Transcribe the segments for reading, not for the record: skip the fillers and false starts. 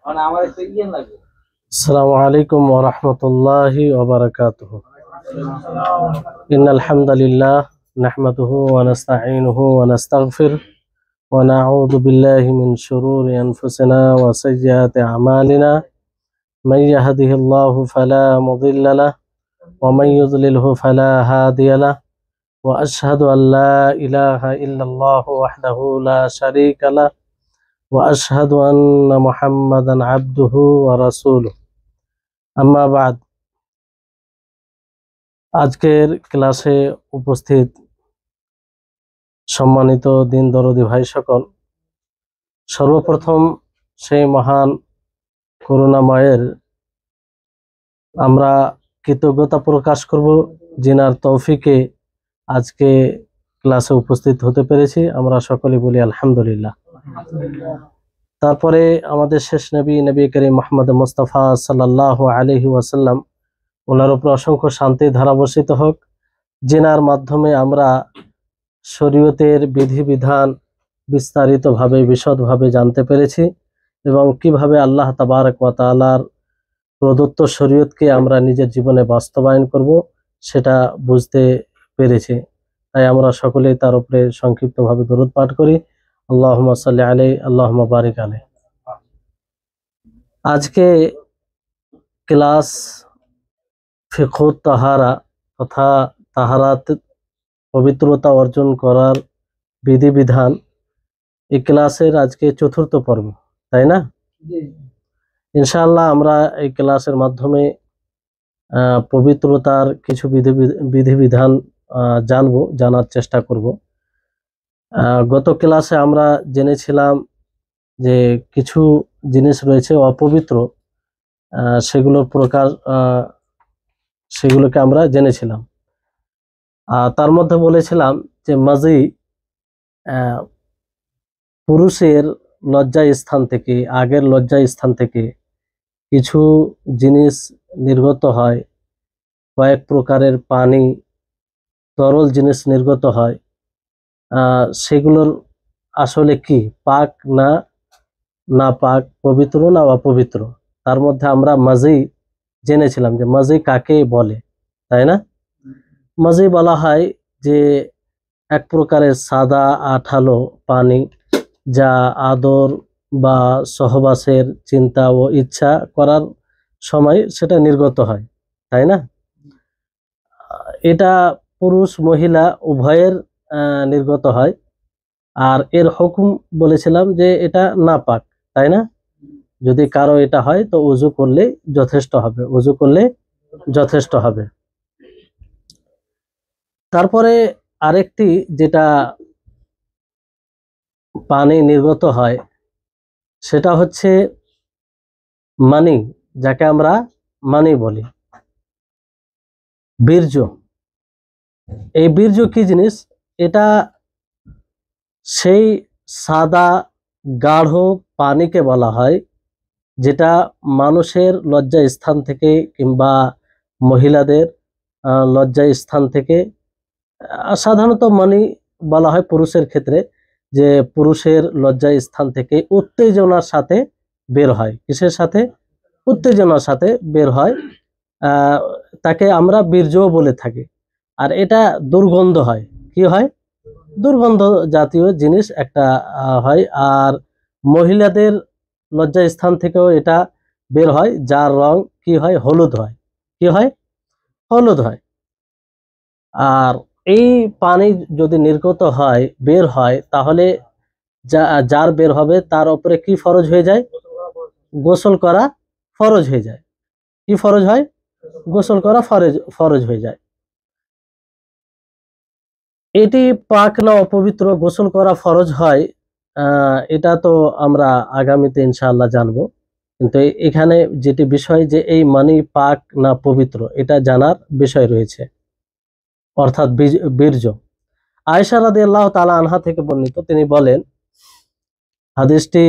السلام عليكم ورحمة الله وبركاته. إن الحمد لله نحمده ونستعينه ونستغفره ونعوذ بالله من شرور أنفسنا وسيئات أعمالنا. من يهده الله فلا مضل له ومن يضلله فلا هادي له وأشهد أن لا إله إلا الله وحده لا شريك له وأشهد أن محمدا عبده ورسوله أما بعد। আজকের ক্লাসে উপস্থিত সম্মানিত দিন দরদি ভাই সকল, সর্বপ্রথম সেই মহান করুণাময়ের আমরা কৃতজ্ঞতা প্রকাশ করব, যিনার তৌফিকে আজকে ক্লাসে উপস্থিত হতে পেরেছি। আমরা সকলে বলি আলহামদুলিল্লাহ। তারপরে আমাদের শেষ নবী করিম মুহাম্মদ মুস্তাফা সাল্লাল্লাহু আলাইহি ওয়াসাল্লাম, ওনার উপর অসংখ্য শান্তি ধারা বর্ষিত হোক, যিনার মাধ্যমে আমরা শরীয়তের বিধিবিধান বিস্তারিতভাবে বিশদভাবে জানতে পেরেছি এবং কিভাবে আল্লাহ তাবারক ওয়া তাআলার প্রদত্ত শরীয়তকে আমরা নিজের জীবনে বাস্তবায়ন করব সেটা বুঝতে পেরেছি। তাই আমরা সকলেই তার উপরে সংক্ষিপ্তভাবে দরুদ পাঠ করি। আল্লাহুম্মা সাল্লি আলাইহি আল্লাহুম্মা বারিক আলাইহি। আজকে ক্লাস ফিকহুত তাহারা তথা তাহারাত পবিত্রতা অর্জন করার বিধিবিধান, এই ক্লাসের আজকে চতুর্থ পর্ব, তাই না? ইনশাআল্লাহ আমরা এই ক্লাসের মাধ্যমে পবিত্রতার কিছু বিধিবিধান জানার চেষ্টা করব। গত ক্লাসে আমরা জেনেছিলাম যে কিছু জিনিস রয়েছে অপবিত্র, সেগুলোর প্রকার সেগুলোকে আমরা জেনেছিলাম। তার মধ্যে বলেছিলাম যে মাজি পুরুষের লজ্জা স্থান থেকে, আগের লজ্জা স্থান থেকে কিছু জিনিস নির্গত হয়, কয়েক প্রকারের পানি, তরল জিনিস নির্গত হয়। সেগুলোর আসলে কি, পাক না না পাক, পবিত্র না অপবিত্র, তার মধ্যে আমরা মাজি জেনেছিলাম যে মাজি কাকে বলে, তাই না? মাজি বলা হয় যে এক প্রকারের সাদা আঠালো পানি, যা আদর বা সহবাসের চিন্তা ও ইচ্ছা করার সময় সেটা নির্গত হয়, তাই না? এটা পুরুষ মহিলা উভয়ের নির্গত হয়। আর এর হুকুম বলেছিলাম যে এটা নাপাক, তাই না? যদি কারো এটা হয় তো ওযু করলে যথেষ্ট হবে, ওযু করলে যথেষ্ট হবে। তারপরে আরেকটি যেটা পানি নির্গত হয় সেটা হচ্ছে মানি, যাকে আমরা মানি বলি, বীর্য। এই বীর্য কি জিনিস? এটা সেই সাদা গাঢ় পানিকে বলা হয় যেটা মানুষের লজ্জা স্থান থেকে কিংবা মহিলাদের লজ্জা স্থান থেকে, সাধারণত মানি বলা হয় পুরুষের ক্ষেত্রে, যে পুরুষের লজ্জা স্থান থেকে উত্তেজনার সাথে বের হয়। কিসের সাথে? উত্তেজনার সাথে বের হয়, তাকে আমরা বীর্য বলে থাকি। আর এটা দুর্গন্ধ হয়। কি হয়? দুর্গন্ধ জাতীয় জিনিস একটা হয়। আর মহিলাদের লজ্জা স্থান থেকেও এটা বের হয়, যার রং কি হয়? হলুদ হয়। কি হয়? হলুদ হয়। আর এই পানি যদি নির্গত হয়, বের হয়, তাহলে যার বের হবে তার উপরে কি ফরজ হয়ে যায়? গোসল করা ফরজ হয়ে যায়। কি ফরজ হয়? গোসল করা ফরজ হয়ে যায়। এটি পাক না অপবিত্র, গোসল করা ফরজ হয়, এটা তো আমরা আগামীতে ইনশাআল্লাহ জানবো। কিন্তু এখানে যেটি বিষয়, যে এই মানি পাক না পবিত্র, এটা জানার বিষয় রয়েছে, অর্থাৎ বীর্য। আয়েশা রাদিয়াল্লাহু তাআলা আনহা থেকে বর্ণিত, তিনি বলেন, হাদিসটি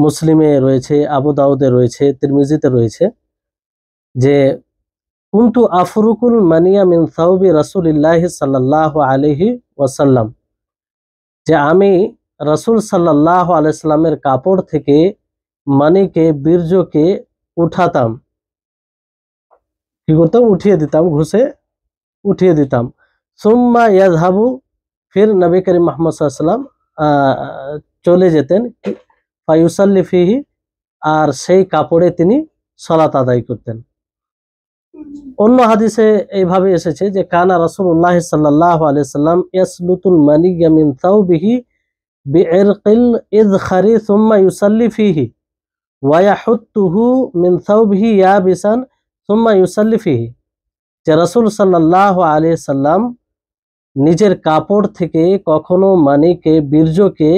মুসলিমে রয়েছে, আবু দাউদে রয়েছে, তিরমিজিতে রয়েছে, যে কুনতু আফরুকুল মানিয়া মিন সাওবি রাসূলিল্লাহি সাল্লাল্লাহু আলাইহি ওয়াসাল্লাম, যে আমি রাসূল সাল্লাল্লাহু আলাইহি সাল্লামের কাপড় থেকে মানিকে বীর্যকে উঠাতাম, কি করতাম, উঠিয়ে দিতাম, ঘুষে উঠিয়ে দিতাম। সুম্মা ইয়াযহাবু, ফির নবী করিম মুহাম্মদ সাল্লাল্লাহু আলাইহি ওয়াসাল্লাম চলে যেতেন, ফায়ুসাল্লি ফিহি, আর সেই কাপড়ে তিনি সালাত আদায় করতেন। অন্য হাদিসে এইভাবে এসেছে যে কানা রাসূলুল্লাহ সাল্লাল্লাহু আলাইহি সাল্লাম ইয়াসলুতুল মানিয়া মিন সাওবিহি বিইরকিল ইযখারি সুম্মা ইউসাল্লি ফিহি ওয়া ইয়াহুত্তুহু মিন সাওবিহি ইয়াবিসান সুম্মা ইউসাল্লি ফিহি, যে রাসূল সাল্লাল্লাহু আলাইহি সাল্লাম নিজের কাপড় থেকে কখনো মানিকে বীর্যকে,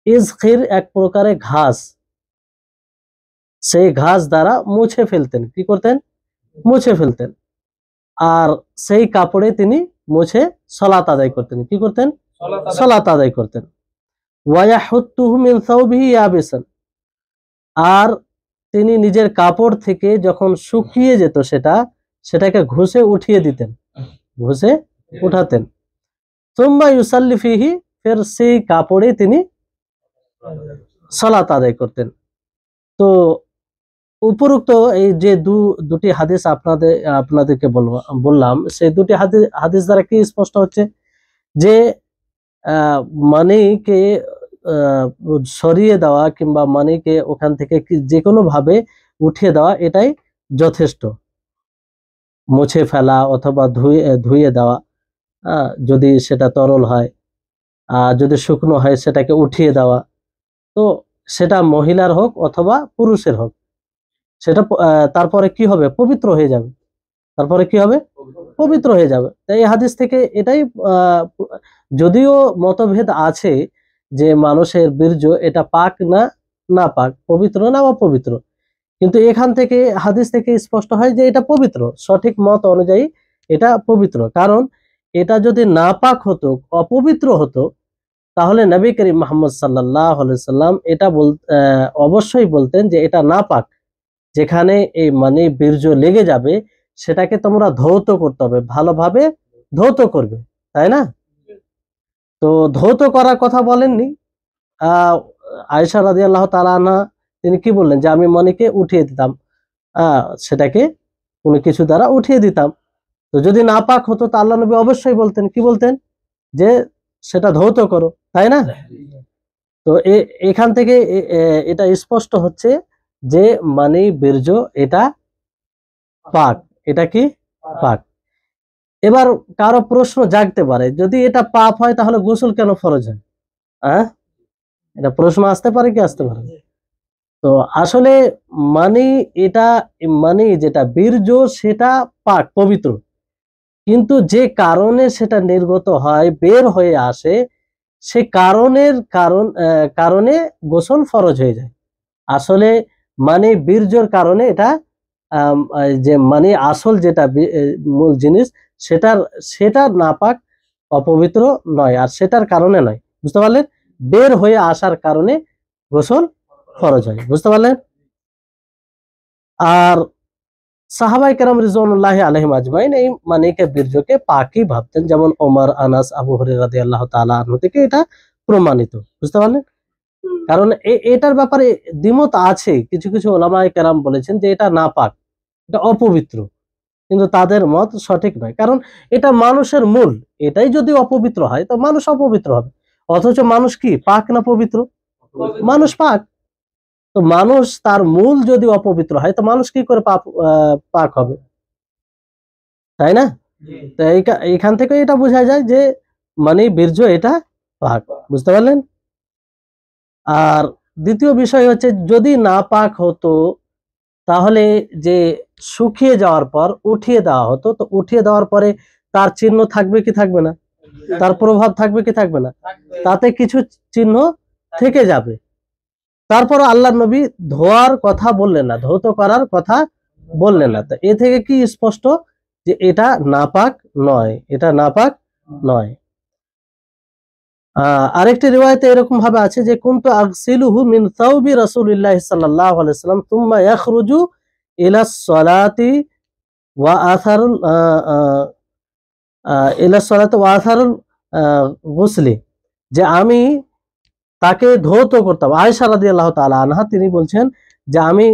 ইজখির এক প্রকারের ঘাস, সেই ঘাস দ্বারা মুছে ফেলতেন, কি করতেন, মুছে ফেলতেন, আর সেই কাপড়ে তিনি মুছে সালাত আদায় করতেন, কি করতেন, সালাত আদায় করতেন। ওয়ায়াহুত্তুহু মিন সাওবিহি ইয়াবিসান, আর তিনি নিজের কাপড় থেকে যখন শুকিয়ে যেত সেটাকে ঘষে উঠিয়ে দিতেন, ঘষে উঠাতেন। সুম্মা ইউসাল্লি ফিহি, ফের সেই কাপড়ে তিনি সালাত আদায় করতেন। তো উপরোক্ত এই যে দুটি হাদিস আপনাদেরকে বললাম, সেই দুটি হাদিস দ্বারা কি স্পষ্ট হচ্ছে যে মানিকে সরিয়ে দেওয়া কিংবা মানিকে ওখান থেকে যে কোনো ভাবে উঠিয়ে দেওয়া এটাই যথেষ্ট। মুছে ফেলা অথবা ধুয়ে দেওয়া, যদি সেটা তরল হয়, যদি শুকনো হয় সেটাকে উঠিয়ে দেওয়া, তো সেটা মহিলার হোক অথবা পুরুষের হোক, সেটা তারপরে কি হবে, পবিত্র হয়ে যাবে, তারপরে কি হবে, পবিত্র হয়ে যাবে। তাই এই হাদিস থেকে এটাই, যদিও মতভেদ আছে যে মানুষের বীর্য এটা পাক না না পাক, পবিত্র না অপবিত্র, কিন্তু এখান থেকে হাদিস থেকে স্পষ্ট হয় যে এটা পবিত্র, সঠিক মত অনুযায়ী এটা পবিত্র। কারণ এটা যদি না পাক হতো, অপবিত্র হতো, তাহলে নবী করিম মুহাম্মদ সাল্লাল্লাহু আলাইহি সাল্লাম এটা অবশ্যই বলতেন যে এটা না পাক, যেখানে এই মানে বীর্য লেগে যাবে সেটাকে তোমরা ধৌত করতে হবে, ভালোভাবে ধৌত করবে, তাই না? তো ধৌত করার কথা বলেননি। আয়েশা রাদিয়াল্লাহু তাআলা আনহা তিনি কি বললেন যে আমি মনিকে উঠিয়ে দিতাম, সেটাকে কোনো কিছু দ্বারা উঠিয়ে দিতাম। তো যদি না পাক হতো তো আল্লাহ নবী অবশ্যই বলতেন, কি বলতেন, যে সেটা ধৌত করো, তাই না? তো এখান থেকে এটা স্পষ্ট হচ্ছে যে মানে বীর্য এটা পাক, এটা কি পাক। এবার কারো প্রশ্ন জাগতে পারে, যদি এটা পাপ হয় তাহলে গোসল কেন ফরজ হয়? এটা প্রশ্ন আসতে পারে, কি আসতে পারে? তো আসলে মানে এটা, মানে যেটা বীর্য সেটা পাক, পবিত্র, কিন্তু যে কারণে সেটা নির্গত হয়, বের হয়ে আসে, সে কারণে গোসল ফরজ হয়ে যায়। আসলে মানে বীর্যর কারণে এটা যে মানে আসল যেটা মূল জিনিস সেটার নাপাক, অপবিত্র নয়, আর সেটার কারণে নয়, বুঝতে পারলেন? বের হয়ে আসার কারণে গোসল ফরজ হয়, বুঝতে পারলেন? আর সাহাবায়ে কেরাম রিজওয়ানুল্লাহি আলাইহিম আজমাইন এই মানিকে বীর্যকে পাকই ভাবতেন, যেমন ওমর, আনাস, আবু হুরায়রা রাদিয়াল্লাহু তাআলা আনহু থেকে এটা প্রমাণিত, বুঝতে পারলেন? কারণ এটার ব্যাপারে দ্বিমত আছে, কিছু কিছু ওলামায়ে কেরাম বলেছেন যে এটা নাপাক, এটা অপবিত্র, কিন্তু তাদের মত সঠিক নয়, কারণ এটা মানুষের মূল, এটাই যদি অপবিত্র হয় তো মানুষ অপবিত্র হবে। অথচ মানুষ কি পাক না পবিত্র? মানুষ পাক। তো মানুষ তার মূল যদি অপবিত্র হয় তো মানুষ কি করে পাক হবে, তাই না? তো এইখান থেকে এটা বোঝা যায় যে মানে বীর্য এটা পাক, বুঝতে পারলেন? আর দ্বিতীয় বিষয় হচ্ছে, যদি না পাক হতো তাহলে যে শুকিয়ে যাওয়ার পর উঠিয়ে দেওয়া হতো, তো উঠিয়ে দেওয়ার পরে তার চিহ্ন থাকবে কি থাকবে না, তার প্রভাব থাকবে কি থাকবে না? তাতে কিছু চিহ্ন থেকে যাবে। তারপর আল্লাহর নবী ধোয়ার কথা বললেন না, ধৌত করার কথা বললেন না। তো এ থেকে কি স্পষ্ট যে এটা নাপাক নয়, এটা নাপাক নয়। আরেকটি রিওয়ায়াতে এরকম ভাবে আছে যে কুনতু আগসিলুহু মিন সাওবি রাসূলিল্লাহি সাল্লাল্লাহু আলাইহি ওয়াসাল্লাম সুম্মা ইয়াখরুজু ইলা সলাতি ওয়া আথারুল ইলা সলাতি ওয়া আথারুল গুসলি, যে আমি তাকে ধৌত করতাম। আয়েশা রাদিয়াল্লাহু তাআলা আনহা তিনি বলছেন যে আমি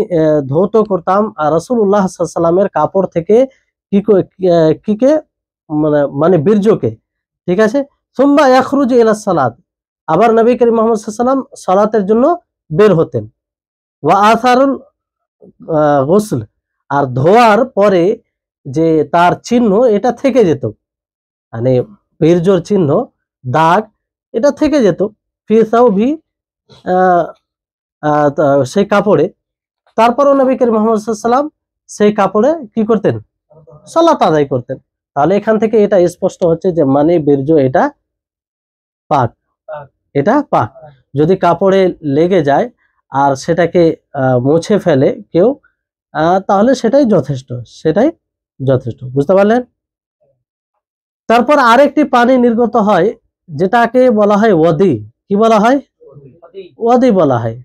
ধৌত করতাম রাসূলুল্লাহ সাল্লাল্লাহু আলাইহি ওয়াসাল্লামের কাপড় থেকে কিকে মানে বীর্যকে, ঠিক আছে। সুম্মা ইয়াখরুজু ইলা সালাত, আবার নবী করিম মুহাম্মদ সাল্লাল্লাহু আলাইহি ওয়াসাল্লাম সালাতের জন্য বের হতেন। ওয়া আসারুল গোসল, আর ধোয়ার পরে যে তার চিহ্ন এটা থেকে যেত, মানে বীর্যর চিহ্ন, দাগ, এটা থেকে যেত ফিসাও ভি সেই কাপড়ে। তারপরও নবী করিম মুহাম্মদ সাল্লাল্লাহু আলাইহি ওয়াসাল্লাম সেই কাপড়ে কি করতেন? সালাত আদায় করতেন। তাহলে এখান থেকে এটা স্পষ্ট হচ্ছে যে মানে বীর্য এটা পাক, এটা পাক। যদি কাপড়ে লেগে যায় আর সেটাকে মুছে ফেলে কেউ, তাহলে সেটাই যথেষ্ট, সেটাই যথেষ্ট। বুঝতে পারলেন? তারপর আরেকটি পানি নির্গত হয় যেটাকে বলা হয় ওয়াদি। কি বলা হয়? ওয়াদি বলা হয়।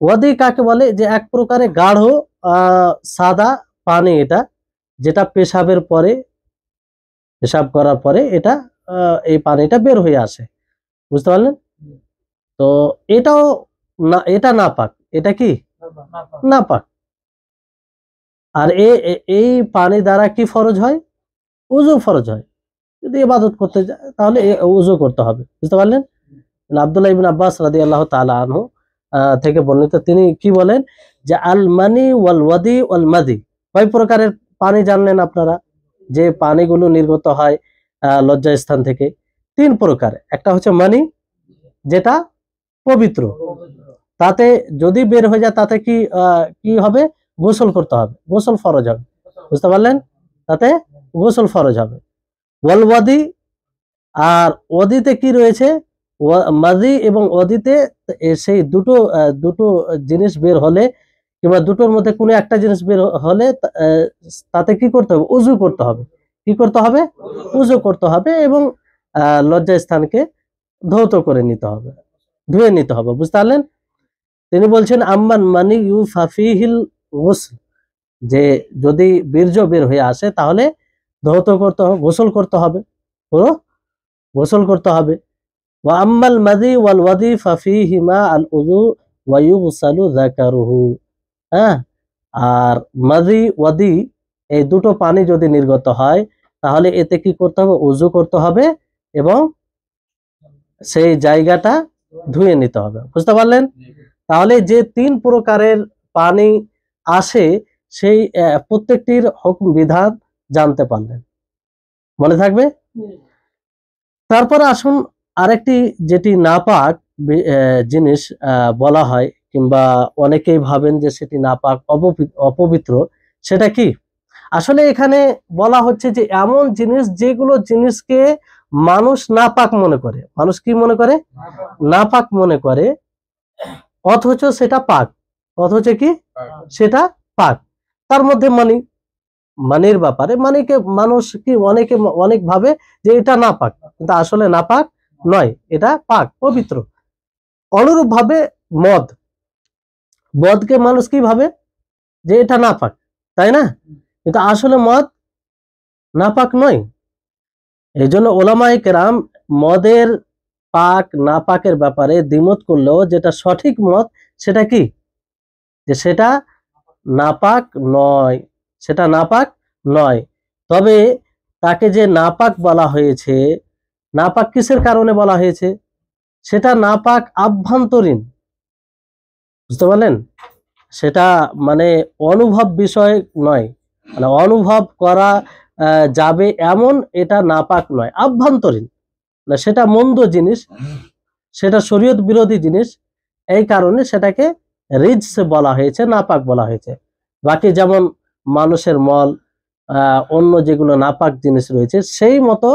ওয়াদি কাকে বলে? যে এক প্রকারের গাঢ় সাদা পানি এটা, যেটা পেশাবের পরে, পেশাব করার পরে এটা এই পানিটা বের হয়ে আসে। বুঝতে পারলেন? তো এটাও না, এটা নাপাক। এটা কি? নাপাক। আর এই পানি দ্বারা কি ফরজ হয়? উযু ফরজ হয়। যদি ইবাদত করতে যায় তাহলে উযু করতে হবে। বুঝতে পারলেন? আব্দুল্লাহ ইবনে আব্বাস রাদিয়াল্লাহু তাআলা আনহু থেকে বর্ণিত, তিনি কি বলেন যে আল মানি ওয়াল ওয়াদি ওয়াল মাদি, কয় প্রকারের পানি জানলেন আপনারা? যে পানিগুলো নির্গত হয় লজ্জা স্থান থেকে, 3 প্রকার। একটা হচ্ছে মানি, যেটা পবিত্র, তাতে যদি বের হয়ে যায় তাতে কি হবে? গোসল করতে হবে, গোসল ফরজ হবে। বুঝতে পারলেন? তাতে গোসল ফরজ হবে। ওয়াল ওয়াদি, আর ওয়াদিতে কি রয়েছে? মাদি এবং ওয়াদিতে সেই দুটো জিনিস বের হলে, কিংবা দুটোর মধ্যে কোনো একটা জিনিস বের হলে তাতে কি করতে হবে? উযু করতে হবে। কি করতে হবে? উযু করতে হবে, এবং লজ্জা স্থানকে ধৌত করে নিতে হবে, ধুয়ে নিতে হবে। বুঝতে পারলেন? তিনি বলছেন আম্মান মানি ইউফাফিহিল গোসল, যে যদি বীর্য বের হয়ে আসে তাহলে ধৌত করতে হবে, গোসল করতে হবে, পুরো গোসল করতে হবে। ওয়া আম্মাল মাদি ওয়াল ওয়াদি ফাফিহিমা আল উযু ওয়া ইউগসালু যাকারুহু। হ্যাঁ, আর মাদি ওয়াদি এই দুটো পানি যদি নির্গত হয় তাহলে এতে কি করতে হবে? উযু করতে হবে এবং সেই জায়গাটা ধুয়ে নিতে হবে। বুঝতে পারলেন? তাহলে যে 3 প্রকারের পানি আসে সেই প্রত্যেকটির হুকুম বিধান জানতে পারলেন। মনে থাকবে? তারপর আসুন আরেকটি, যেটি নাপাক জিনিস বলা হয়, কিংবা অনেকেই ভাবেন যে সেটি নাপাক, অপবিত্র, সেটা কি? আসলে এখানে বলা হচ্ছে যে এমন জিনিস যেগুলো জিনিসকে মানুষ নাপাক মনে করে। মানুষ কি মনে করে? নাপাক মনে করে, অথচ সেটা পাক। অথচ কি? সেটা পাক। তার মধ্যে মানির ব্যাপারে, মানিকে মানুষ কি অনেক ভাবে যে এটা নাপাক, কিন্তু আসলে নাপাক নয়, এটা পাক, পবিত্র। অনুরূপ ভাবে মদকে মানুষ কি ভাবে? যে এটা নাপাক, তাই না? কিন্তু আসলে মদ নাপাক নয়। এই জন্য ওলামায়ে কেরাম মদের পাক নাপাকের ব্যাপারে দ্বিমত করলেও যেটা সঠিক মত সেটা কি? যে সেটা নাপাক নয়, সেটা নাপাক নয়। তবে তাকে যে নাপাক বলা হয়েছে, নাপাক কিসের কারণে বলা হয়েছে? সেটা নাপাক আভ্যন্তরীণ। বুঝতে পারলেন? সেটা মানে অনুভব বিষয় নয়, মানে অনুভব করা যাবে এমন এটা নাপাক নয়, আভ্যন্তরীণ। না, সেটা মন্দ জিনিস, সেটা শরীয়ত বিরোধী জিনিস, এই কারণে সেটাকে রিজস বলা হয়েছে, নাপাক বলা হয়েছে। বাকি যেমন মানুষের মল, অন্য যেগুলো নাপাক জিনিস রয়েছে, সেই মতো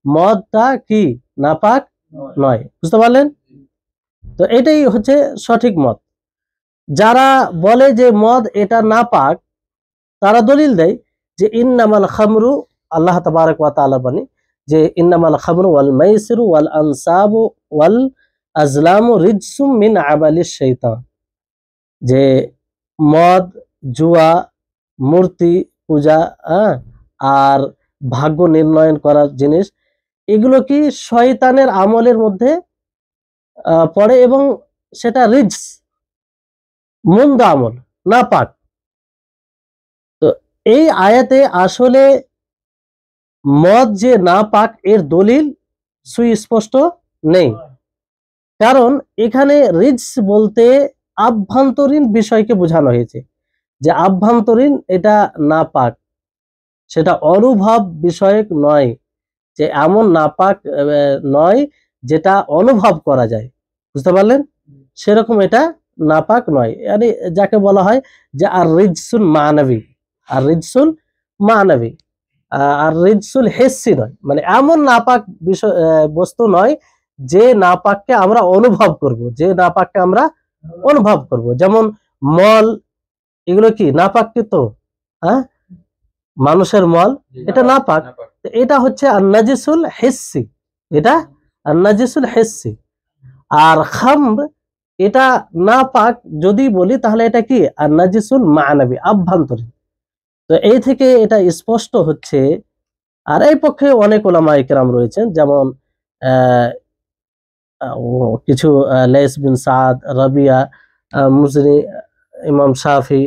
মদটা কি? নাপাক নয়। বুঝতে পারলেন? তো এটাই হচ্ছে সঠিক মত। যারা বলে যে মদ এটা নাপাক, তারা দলিল দেয় যে ইন্নামাল খামরু, আল্লাহ তাবারক ওয়া তাআলা বাণী, যে ইন্নামাল খামরু ওয়াল মাইসিরু ওয়াল আনসাবু ওয়াল আজলামু রিজসুম মিন আমালিশ শাইতান, যে মদ, জুয়া, মূর্তি পূজা, আর ভাগ্য নির্ণয়ন করার জিনিস, এগুলো কি শয়তানের আমলের মধ্যে পড়ে এবং সেটা রিজস, মন্দ আমল, নাপাক। তো এই আয়াতে আসলে মদ যে নাপাক এর দলিল সুস্পষ্ট নেই, কারণ এখানে রিজস বলতে আভ্যন্তরীণ বিষয়কে বোঝানো হয়েছে, যে আভ্যন্তরীণ এটা নাপাক, সেটা অনুভব বিষয়ক নয়, যে এমন নাপাক নয় যেটা অনুভব করা যায়, বুঝতে পারলেন? সেরকম এটা নাপাক নয়, মানে যাকে বলা হয় যে আর রিজসুল মানবী, আর রিজসুল মানবী, আর রিজসুল হিসসি নয়, মানে এমন নাপাক বিষয় বস্তু নয় যে নাপাককে আমরা অনুভব করব, যে নাপাককে আমরা অনুভব করব। যেমন মল, এগুলো কি নাপাক? তো হ্যাঁ, মানুষের মল এটা নাপাক, এটা হচ্ছে আন-নাজিসুল হিসসি, এটা আন-নাজিসুল হিসসি। আর খামর এটা নাপাক যদি বলি তাহলে এটা কি আন-নাজিসুল মানবী, আভ্যন্তরীণ। তো এই থেকে এটা স্পষ্ট হচ্ছে। আর এই পক্ষে অনেক উলামায়ে কেরাম রয়েছেন, যেমন কিছু লাইস বিন সাদ, রাবিয়া, মুজনি, ইমাম শাফি,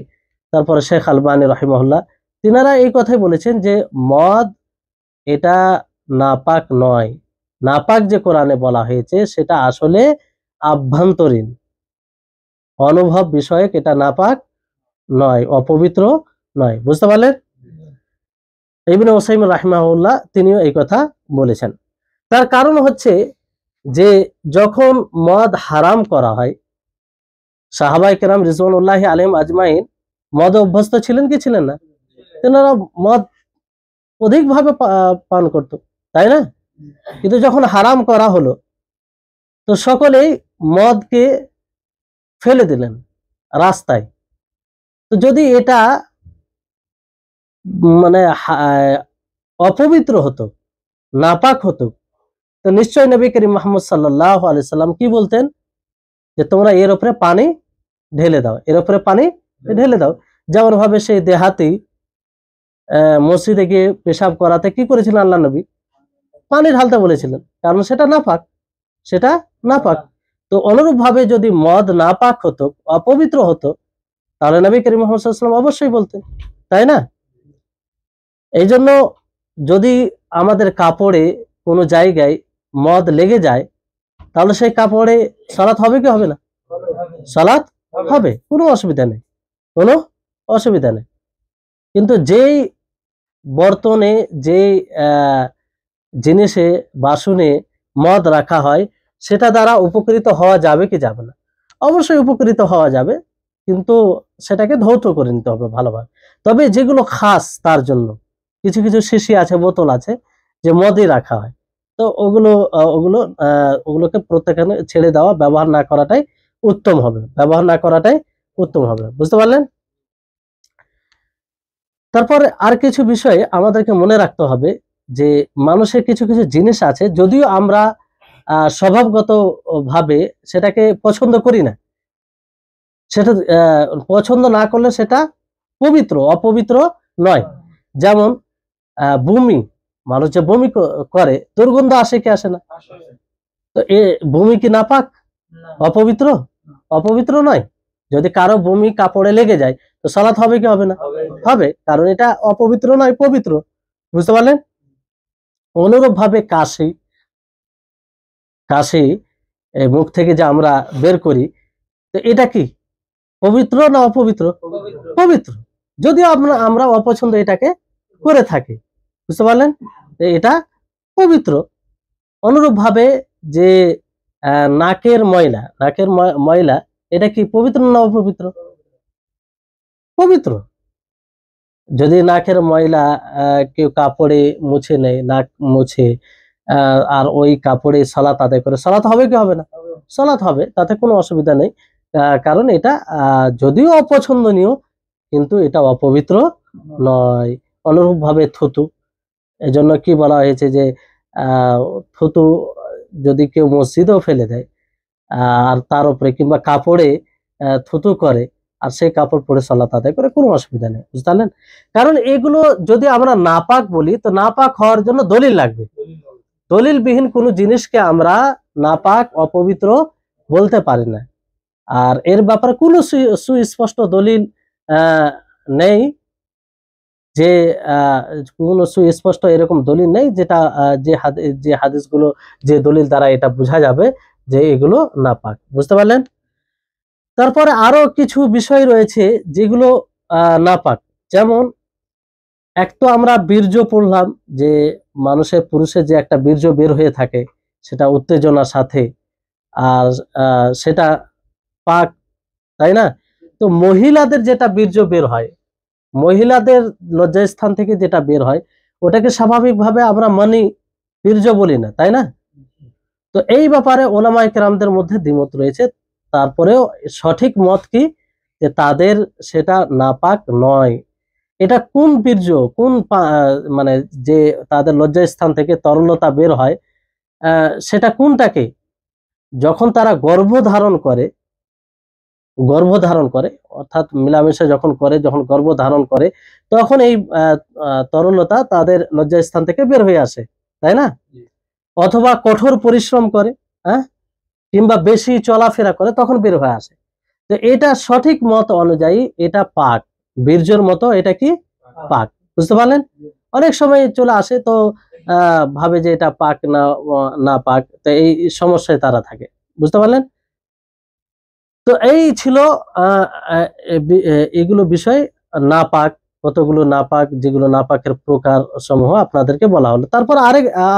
তারপরে শেখ আলবানী রাহিমাহুল্লাহ, তিনারা এই কথাই বলেছেন যে মদ এটা নাপাক নয়। নাপাক যে কোরআনে বলা হয়েছে সেটা আসলে আভ্যন্তরীণ, অনুভব বিষয়ক, এটা নাপাক নয়, অপবিত্র নয়, বুঝতে পারলেন? ইবনে উসাইমিন রাহিমাহুল্লাহ তিনিও এই কথা বলেছেন। তার কারণ হচ্ছে যে যখন মদ হারাম করা হয়, সাহাবায়ে কেরাম রিজওয়ানুল্লাহি আলাইহিম আজমাইন মদে অভ্যস্ত ছিলেন কি ছিলেন না? তেনারা মদ অধিকভাবে পান করত, তাই না? কিন্তু যখন হারাম করা হলো তো সকলেই মদকে ফেলে দিলেন রাস্তায়। তো যদি এটা মানে অপবিত্র হতো, নাপাক হতো, তো নিশ্চয় নবী করিম মুহাম্মদ সাল্লাল্লাহু আলাইহি সাল্লাম কি বলতেন, যে তোমরা এর উপরে পানি ঢেলে দাও, এর উপরে পানি ঢেলে দাও। যেমন ভাবে সেই দেহাতি মসজিদে গিয়ে পেশাব করাতে কি করেছিলেন আল্লাহ নবী? পানি ঢালতে বলেছিলেন, কারণ সেটা নাপাক, সেটা নাপাক। তো অনুরূপ ভাবে যদি মদ নাপাক হতো, অপবিত্র হতো, তাহলে নবী করিম মুহাম্মদ সাল্লাল্লাহু আলাইহি ওয়াসাল্লাম অবশ্যই বলতেন, তাই না? এই জন্য যদি আমাদের কাপড়ে কোনো জায়গায় মদ লেগে যায়, তাহলে সেই কাপড়ে সালাত হবে কি হবে না? সালাত হবে, কোনো অসুবিধা নেই, কোনো অসুবিধা নেই। কিন্তু যেই বর্তনে, যেই জিনিসে, বাসনে মদ রাখা হয়, সেটা দ্বারা উপকৃত হওয়া যাবে কি যাবে না? অবশ্যই উপকৃত হওয়া যাবে, কিন্তু সেটাকে ধৌত করে নিতে হবে ভালোভাবে। তবে যেগুলো খাস তার জন্য, কিছু কিছু শিশি আছে, বোতল আছে, যে মদই রাখা হয়, তো ওগুলোকে প্রত্যেকখানে ছেড়ে দেওয়া, ব্যবহার না করাটাই উত্তম হবে, ব্যবহার না করাটাই উত্তম হবে, বুঝতে পারলেন? তারপরে আর কিছু বিষয় আমাদেরকে মনে রাখতে হবে, যে মানুষের কিছু কিছু জিনিস আছে, যদিও আমরা স্বভাবগত ভাবে সেটাকে পছন্দ করি না, সেটা পছন্দ না করলে সেটা পবিত্র, অপবিত্র নয়। যেমন বমি, মানুষ যে বমি করে, দুর্গন্ধ আসে কি আসে না? তো এ বমি কি নাপাক, অপবিত্র? অপবিত্র নয়। যদি কারো বমি কাপড়ে লেগে যায়, তো সালাত হবে কি হবে না? হবে, কারণ এটা অপবিত্র নয়, পবিত্র, বুঝতে পারলেন? অনুরূপ ভাবে কাশি, কাশি মুখ থেকে যে আমরা বের করি, তো এটা কি পবিত্র না অপবিত্র? পবিত্র, যদিও আমরা অপছন্দ এটাকে করে থাকি, বুঝতে পারলেন? এটা পবিত্র। অনুরূপ ভাবে যে নাকের ময়লা, নাকের ময়লা, এটা কি পবিত্র না অপবিত্র? পবিত্র। যদি নাকের ময়লা কেউ কাপড়ে মুছে নেয়, নাক মুছে, আর ওই কাপড়ে সালাত আদায় করে, সালাত হবে কি হবে না? সালাত হবে, তাতে কোনো অসুবিধা নেই, কারণ এটা যদিও অপছন্দনীয়, কিন্তু এটা অপবিত্র নয়। অনুরূপ ভাবে থুতু, এজন্য কি বলা হয়েছে যে থুতু যদি কেউ মসজিদেও ফেলে দেয়, আর তার উপরে কিংবা কাপড়ে থুতু করে, আর সেই কাপড় পরে সালাত আদায় করে, কোনো অসুবিধা নেই, বুঝতে পারলেন? কারণ এগুলো যদি আমরা নাপাক বলি, তো নাপাক হওয়ার জন্য দলিল লাগবে। দলিলবিহীন কোনো জিনিসকে আমরা নাপাক, অপবিত্র বলতে পারি না। আর এর ব্যাপারে কোনো সুস্পষ্ট দলিল নেই, যে কোনো সুস্পষ্ট এরকম দলিল নেই যেটা যে হাদিসগুলো, যে দলিল দ্বারা এটা বোঝা যাবে যে এগুলো নাপাক। বুঝতে পারলেন? তারপরে আরো কিছু বিষয় রয়েছে যেগুলো নাপাক। যেমন এক তো আমরা বীর্য পড়লাম, যে মানুষের পুরুষের যে একটা বীর্য বের হয়ে থাকে সেটা উত্তেজনার সাথে, আর সেটা পাক, তাই না? তো মহিলাদের যেটা বীর্য বের হয়, মহিলাদের লজ্জাস্থান থেকে যেটা বের হয়, ওটাকে স্বাভাবিকভাবে আমরা মানি, বীর্য বলি না, তাই না? তো এই ব্যাপারে ওলামায়ে কেরামদের মধ্যে দ্বিমত রয়েছে। তারপরেও সঠিক মত কি, যে তাদের সেটা নাপাক নয়। এটা কোন বীর্য, কোন মানে যে তাদের লজ্জাস্থান থেকে তরলতা বের হয়, সেটা কোনটাকে, যখন তারা গর্ভধারণ করে, অর্থাৎ মিলামেশা যখন করে, যখন গর্ভধারণ করে, তখন এই তরলতা তাদের লজ্জাস্থান থেকে বের হয়ে আসে, তাই না? অথবা কঠোর পরিশ্রম করে, হ্যাঁ, কিংবা বেশি চলাফেরা করে, তখন বের হয়ে আসে। তো এটা সঠিক মত অনুযায়ী এটা পাক, বীর্যের মতো এটা কি পাক। বুঝতে পারলেন? অনেক সময় চলে আসে, তো ভাবে যে এটা পাক না পাক, তো এই সমস্যায় তারা থাকে। বুঝতে পারলেন? তো এই ছিল এগুলো বিষয় নাপাক, কতগুলো নাপাক, যেগুলো নাপাকের প্রকার সমূহ আপনাদেরকে বলা হলো। তারপর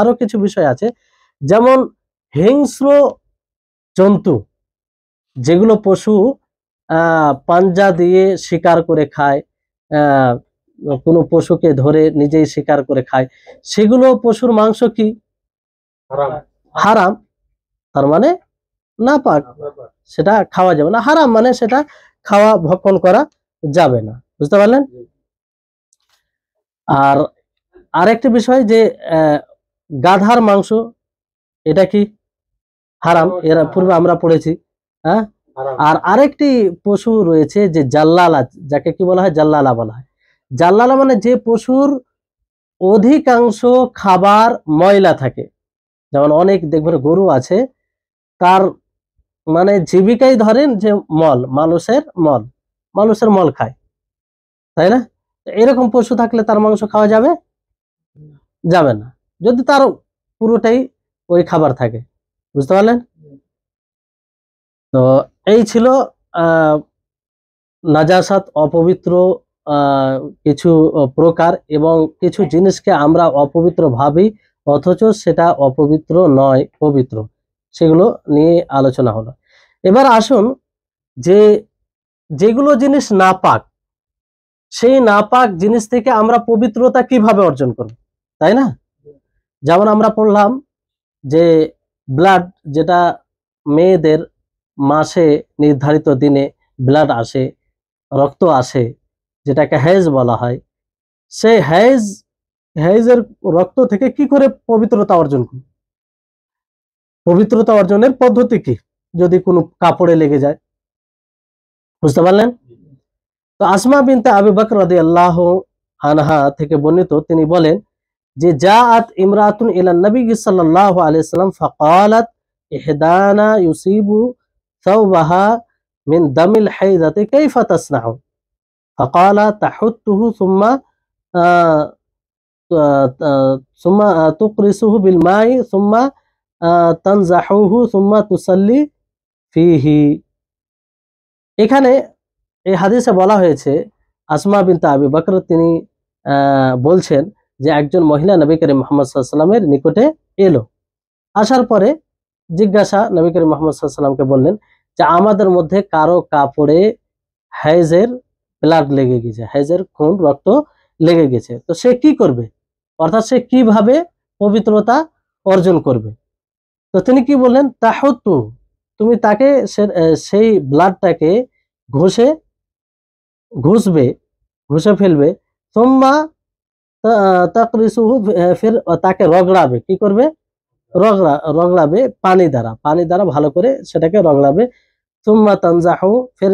আরো কিছু বিষয় আছে, যেমন হিংস্র জন্তু, যেগুলো পশু পাঞ্জা দিয়ে শিকার করে খায়, কোনো পশুকে ধরে নিজেই শিকার করে খায়, সেগুলো পশুর মাংস কি হারাম, তার মানে নাপাক, সেটা খাওয়া যাবে না। হারাম মানে সেটা খাওয়া ভক্ষণ করা যাবে না। বুঝতে পারলেন? আর আরেকটি বিষয় যে গাধার মাংস, এটা কি হারাম, এর পূর্বে আমরা পড়েছি। হ্যাঁ, আর আরেকটি পশু রয়েছে যে জাল্লালা, যাকে কি বলা হয়, জাল্লালা বলা হয়। জাল্লালা মানে যে পশুর অধিকাংশ খাবার ময়লা থাকে। যেমন অনেক দেখবেন গরু আছে, তার মানে জীবিকাই ধরেন যে মানুষের মল খায়, তাই না? এরকম পশু থাকলে তার মাংস খাওয়া যাবে না, যদি তার পুরোটাই ওই খাবার থাকে। বুঝতে পারলেন? তো এই ছিল নাজাসাত, অপবিত্র কিছু প্রকার, এবং কিছু জিনিসকে আমরা অপবিত্র ভাবি, অথচ সেটা অপবিত্র নয়, পবিত্র, সেগুলো নিয়ে আলোচনা হলো। এবার আসুন, যে যেগুলো জিনিস নাপাক, সেই নাপাক জিনিস থেকে আমরা পবিত্রতা কিভাবে অর্জন করব, তাই না? যেমন আমরা পড়লাম যে ব্লাড, যেটা মেয়েদের মাসে নির্ধারিত দিনে ব্লাড আসে, রক্ত আসে, যেটাকে হেজ বলা হয়, সেই হেজের রক্ত থেকে কি করে পবিত্রতা অর্জন করব? পবিত্রতা অর্জনের পদ্ধতি কি, যদি কোনো কাপড়ে লেগে যায়? বুঝতে পারলেন? তো আসমা বিনতে আবু বকর রাদিয়াল্লাহু আনহা থেকে বর্ণিত, তিনি বলেন যে জাআত ইমরাতুন ইলা নবী সাল্লাল্লাহু আলাইহি ওয়াসাল্লাম ফাকালাত ইহদানা ইউসিবু সাওবাহা মিন দামিল হাইদাতি কাইফা তাসনাউ, ফাকালা তাহুত্তুহু সুম্মা সুম্মা তুকরিসুহু বিল মাই সুম্মা তানজাহুহু সুম্মা তুসাল্লি ফিহি। এখানে এই হাদিসে বলা হয়েছে, আসমা বিনতে আবু বকর তিনি বলছেন যে একজন মহিলা নবী করিম মুহাম্মদ সাল্লাল্লাহু আলাইহি ওয়াসাল্লামের নিকটে এলো। আসার পরে জিজ্ঞাসা, নবী করিম মুহাম্মদ সাল্লাল্লাহু আলাইহি ওয়াসাল্লামকে বললেন যে আমাদের মধ্যে কারো কাপড়ে হাইজের ব্লাড লেগে গেছে, হাইজের খুন, রক্ত লেগে গেছে, তো সে কি করবে, অর্থাৎ সে কিভাবে পবিত্রতা অর্জন করবে? তো তিনি কি বললেন, তাহুত্তু, তুমি তাকে সেই ব্লাডটাকে ঘষে ফেলবে, সুম্মা তাকরিসুহু, ফির তাকে রগড়াবে, কি করবে, রগড়াবে পানি দ্বারা ভালো করে সেটাকে রগড়াবে, সুম্মা তানজাহু, ফির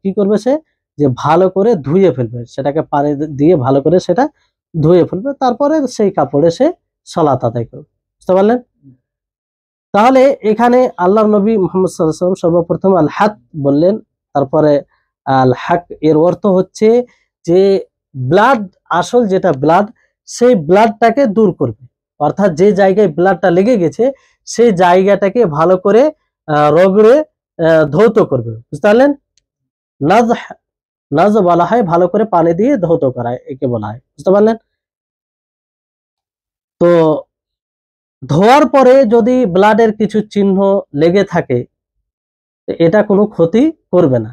কি করবে, সে যে ভালো করে ধুয়ে ফেলবে, সেটাকে পানি দিয়ে ভালো করে সেটা ধুয়ে ফেলবে, তারপরে সেই কাপড়ে সে সালাত আদায় করবে। বুঝতে পারলেন? তাহলে এখানে আল্লাহর নবী মুহাম্মদ সাল্লাল্লাহু আলাইহি ওয়াসাল্লাম সর্বপ্রথম আল হাক বললেন, তারপরে আল হাক এর অর্থ হচ্ছে যে ব্লাড, আসল যেটা ব্লাড, সেই ব্লাডটাকে দূর করবে, অর্থাৎ যে জায়গায় ব্লাডটা লেগে গেছে সেই জায়গাটাকে ভালো করে রগড়ে ধৌত করবে, বুঝতে পারলেন? নাজ, নাজ বলা হয় ভালো করে পানি দিয়ে ধৌত করা, একে বলা হয়, বুঝতে পারলেন? তো ধোয়ার পরে যদি ব্লাডের কিছু চিহ্ন লেগে থাকে এটা কোনো ক্ষতি করবে না,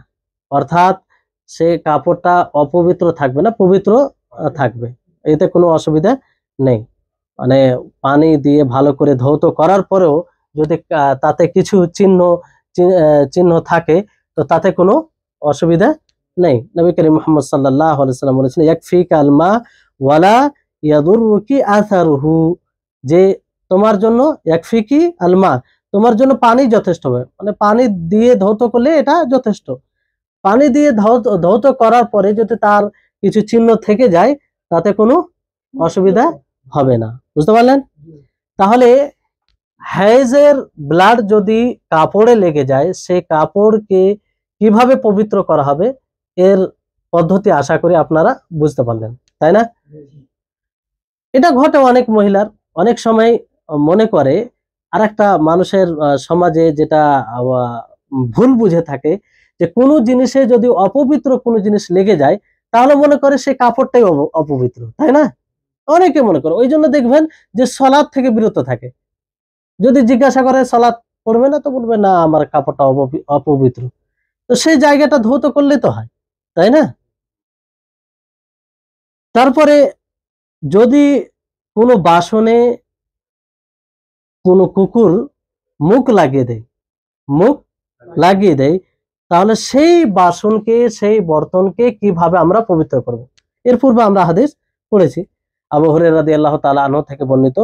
অর্থাৎ সে কাপড়টা অপবিত্র থাকবে না, পবিত্র থাকবে, এতে কোনো অসুবিধা নেই। মানে পানি দিয়ে ভালো করে ধৌত করার পরেও যদি তাতে কিছু চিহ্ন থাকে তো তাতে কোনো অসুবিধা নেই। নবী করিম মুহাম্মদ সাল্লাল্লাহু আলাইহি ওয়াসাল্লাম বলেছেন ইয়াকফিকা আল মা ওয়ালা ইয়াদুররুকি আসারুহু, যে তোমার জন্য ইয়াকফিকি আল মা, তোমার জন্য পানি যথেষ্ট হবে, মানে পানি দিয়ে ধৌত করলে এটা যথেষ্ট। পানি দিয়ে ধৌত করার পরে যদি তার কিছু চিহ্ন থেকে যায় তাতে কোনো অসুবিধা হবে না, বুঝতে পারলেন? তাহলে হাইজের ব্লাড যদি কাপড়ে লেগে যায় সেই কাপড়কে কিভাবে পবিত্র করা হবে এর পদ্ধতি আশা করি আপনারা বুঝতে পারলেন, তাই না? এটা ঘটে অনেক মহিলার, অনেক সময় মনে করে, আরেকটা মানুষের সমাজে যেটা ভুল বুঝে থাকে যে কোনো জিনিসে যদি অপবিত্র কোনো জিনিস লেগে যায় তাহলে মনে করে সে কাপড়টাই অপবিত্র, তাই না? অনেকে মনে করে, ওই জন্য দেখবেন যে সালাত থেকে বিরত থাকে। যদি জিজ্ঞাসা করে সালাত পড়বে না, তো বলবে না আমার কাপড়টা অপবিত্র। তো সেই জায়গাটা ধৌত করলে তো হয়, তাই না? তারপরে যদি কোনো বাসনে কোনো কুকুর মুখ লাগিয়ে দেয় তাহলে সেই বাসনকে, সেই বর্তনকে কিভাবে আমরা পবিত্র করব? এর পূর্বে আমরা হাদিস পড়েছি, আবু হুরায়রা রাদিয়াল্লাহু তাআলা আনহু থেকে বর্ণিত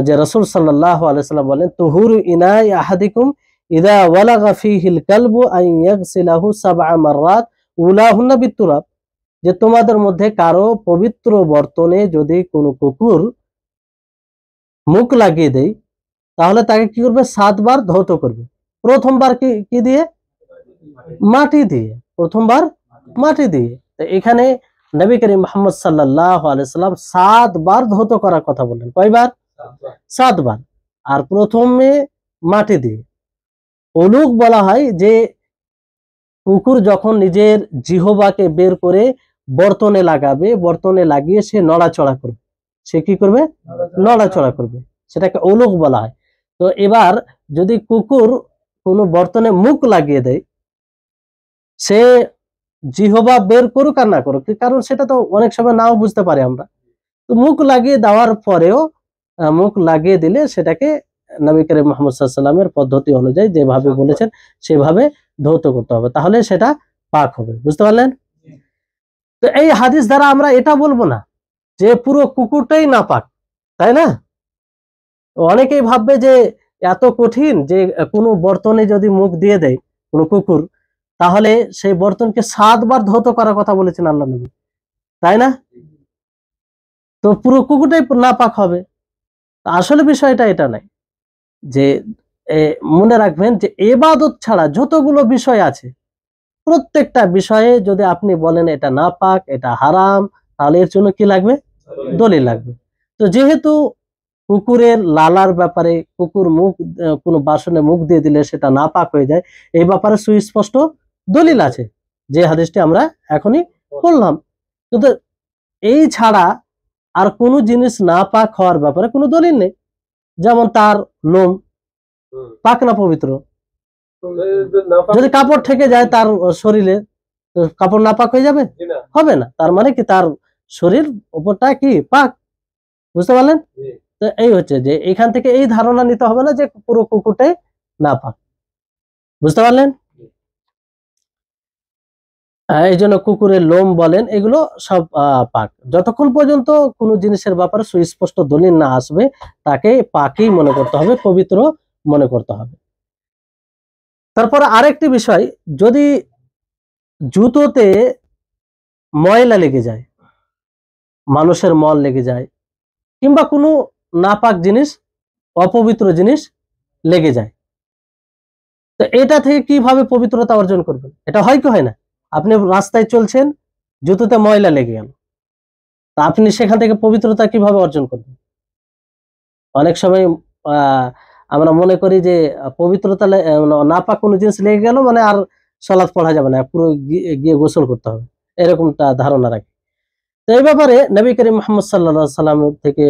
যে রাসূল সাল্লাল্লাহু আলাইহি ওয়াসাল্লাম বলেন তুহুরু ইনাই আহাদিকুম ইযা ওয়ালাগা ফীহিল কালবু আন ইয়াগসিলাহু সাবআ মাররাত উলাহুন্না বিতুরাব, যে তোমাদের মধ্যে কারো পবিত্র বর্তনে যদি কোনো কুকুর মুখ লাগিয়ে দেয় তাহলে তাকে কি করবে? 7 বার ধৌত করবে। প্রথমবার কি দিয়ে? মাটি দিয়ে, প্রথমবার মাটি দিয়ে। তো এখানে নবী করিম মুহাম্মদ সাল্লাল্লাহু আলাইহি ওয়াসাল্লাম 7 বার ধৌত করার কথা বললেন। কয়বার? 7 বার। আর প্রথমে মাটি দিয়ে। উলুক বলা হয় যে কুকুর যখন নিজের জিহ্বাকে বের করে বর্তনে লাগাবে, বর্তনে লাগিয়ে সে নড়াচড়া করবে, সে কি করবে? নড়াচড়া করবে, সেটাকে উলুক বলা হয়। তো এবার যদি কুকুর কোনো বর্তনে মুখ লাগিয়ে দেয়, সে জিহ্বা বের করুক আর না করুক, কারণ সেটা তো অনেক সময় নাও বুঝতে পারে আমরা, তো মুখ লাগিয়ে দেওয়ার পরেও মুখ লাগিয়ে দিলে সেটাকে নবী করিম মুহাম্মদ সাল্লাল্লাহু আলাইহি ওয়াসাল্লামের পদ্ধতি অনুযায়ী যেভাবে বলেছেন সেভাবে ধৌত করতে হবে, তাহলে সেটা পাক হবে, বুঝতে পারলেন? তো এই হাদিস দ্বারা আমরা এটা বলবো না যে পুরো কুকুরটাই নাপাক, তাই না? অনেকেই ভাববে যে এত কঠিন যে কোনো বর্তনে যদি মুখ দিয়ে দেয় কোনো কুকুর তাহলে সেই বর্তনকে 7 বার ধৌত করার কথা বলেছেন আল্লাহ নবী, তাই না? তো পুরো কুকুরটাই নাপাক হবে। আসলে বিষয়টা এটা নাই, যে মনে রাখবেন যে ইবাদত ছাড়া যতগুলো বিষয় আছে প্রত্যেকটা বিষয়ে যদি আপনি বলেন এটা নাপাক, এটা হারাম, তাহলে এর জন্য কি লাগবে? দলিল লাগবে। তো যেহেতু কুকুরের লালার ব্যাপারে, কুকুর মুখ কোনো বাসনে মুখ দিয়ে দিলে সেটা নাপাক হয়ে যায়, এই ব্যাপারে সুস্পষ্ট দলিল আছে, যে হাদিসটি আমরা এখনই বললাম। কিন্তু এই ছাড়া আর কোনো জিনিস নাপাক হওয়ার ব্যাপারে কোনো দলিল নেই। যেমন তার লোম পাক না পবিত্র, যদি কাপড় থেকে যায় তার শরীরে, তো কাপড় নাপাক হয়ে যাবে? হবে না। তার মানে কি তার শরীর উপরটা কি পাক, বুঝতে পারলেন? তো এই হচ্ছে যে এখান থেকে এই ধারণা নিতে হবে না যে পুরো কুকুরটাই নাপাক, বুঝতে পারলেন? এই জন্য কুকুরের লোম বলেন এগুলো সব পাক, যতক্ষণ পর্যন্ত কোনো জিনিসের ব্যাপারে সুস্পষ্ট দলিল না আসবে তাকে পাকই মনে করতে হবে, পবিত্র মনে করতে হবে। তারপর আরেকটি বিষয়, যদি জুতোতে ময়লা লেগে যায়, মানুষের মল লেগে যায়, কিংবা কোনো নাপাক জিনিস, অপবিত্র জিনিস লেগে যায়, তো এটা থেকে কিভাবে পবিত্রতা অর্জন করবেন? এটা হয় কি হয় না? আপনি রাস্তায় চলছেন, জুতোতে ময়লা লেগে গেল, তা আপনি সেখান থেকে পবিত্রতা কিভাবে অর্জন করবেন? অনেক সময় আমরা মনে করি যে পবিত্রতা নাপাক কোনো জিনিস লেগে গেল মানে আর সালাত পড়া যাবে না, পুরো গিয়ে গোসল করতে হবে, এরকমটা ধারণা রাখি। তো এই ব্যাপারে নবী করিম মুহাম্মদ সাল্লাল্লাহু আলাইহি সাল্লাম থেকে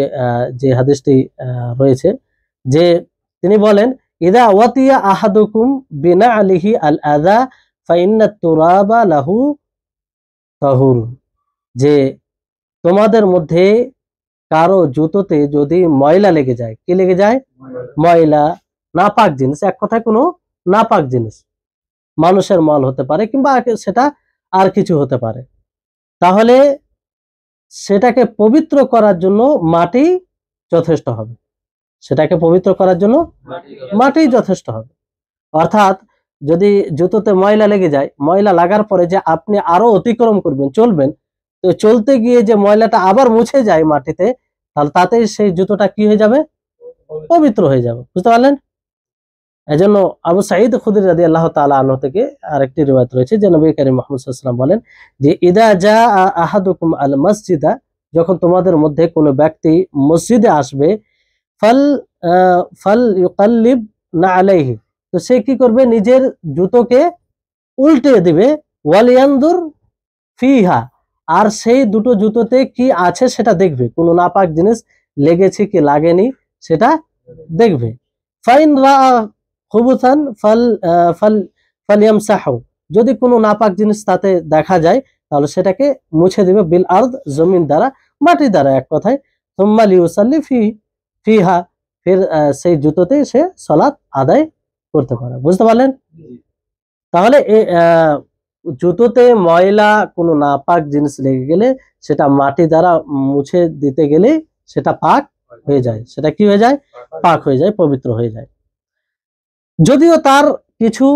যে হাদিসটি রয়েছে, যে তিনি বলেন, ইদা ওয়াতিয়া আহাদুকুম বিনা আলিহি আল আযা ফাইন্না তুরাবা লাহু তাহুর, যে তোমাদের মধ্যে কারো জুতোতে যদি ময়লা লেগে যায়, কি লেগে যায়? ময়লা, নাপাক জিনিস, এক কথায় কোনো নাপাক জিনিস, মানুষের মল হতে পারে কিংবা সেটা আর কিছু হতে পারে, তাহলে সেটাকে পবিত্র করার জন্য মাটি যথেষ্ট হবে। সেটাকে পবিত্র করার জন্য মাটি যথেষ্ট হবে। অর্থাৎ যদি জুতোতে ময়লা লেগে যায়, ময়লা লাগার পরে যে আপনি আরো অতিক্রম করবেন, চলবেন, তো চলতে গিয়ে যে ময়লাটা আবার মুছে যায় মাটিতে, তাহলে তাতেই সেই জুতোটা কি হয়ে যাবে? পবিত্র হয়ে যাবে। বুঝতে পারলেন? এজন্য আবু সাঈদ খুদরি রাদিয়াল্লাহু তাআলা আনহু থেকে আরেকটি রিওয়ায়াত রয়েছে যে নবী করিম মুহাম্মদ সাল্লাল্লাহু আলাইহি ওয়াসাল্লাম বলেন যে ইদা জাআ আহাদুকুম আল মসজিদা, যখন তোমাদের মধ্যে কোনো ব্যক্তি মসজিদে আসবে, ফাল ফাল ইউকাল্লিব না আলাইহি, তো সে কি করবে? নিজের জুতোকে উল্টে দিবে, ওয়ালিয়ানদুর ফিহা, আর সেই দুটো জুতোতে কি আছে সেটা দেখবে, কোনো নাপাক জিনিস লেগেছে কি লাগেনি সেটা দেখবে। ফাইন রাআ খুবুসান ফাল ফাল ফালইয়ামসাহু, যদি কোনো নাপাক জিনিস তাতে দেখা যায় তাহলে সেটাকে মুছে দিবে, বিল আরদ, জমিন দ্বারা, মাটি দ্বারা এক কথায়, সুম্মা লিউসাল্লি ফিহা, ফির সেই জুতোতে সে সালাত আদায় করতে পারে। বুঝতে পারলেন? তাহলে জুতোতে ময়লা কোনো নাপাক জিনিস লেগে গেলে সেটা মাটি দ্বারা মুছে দিতে গেলে সেটা পাক হয়ে যায়, সেটা কি হয়ে যায়? পাক হয়ে যায়, পবিত্র হয়ে যায়। যদিও তার কিছু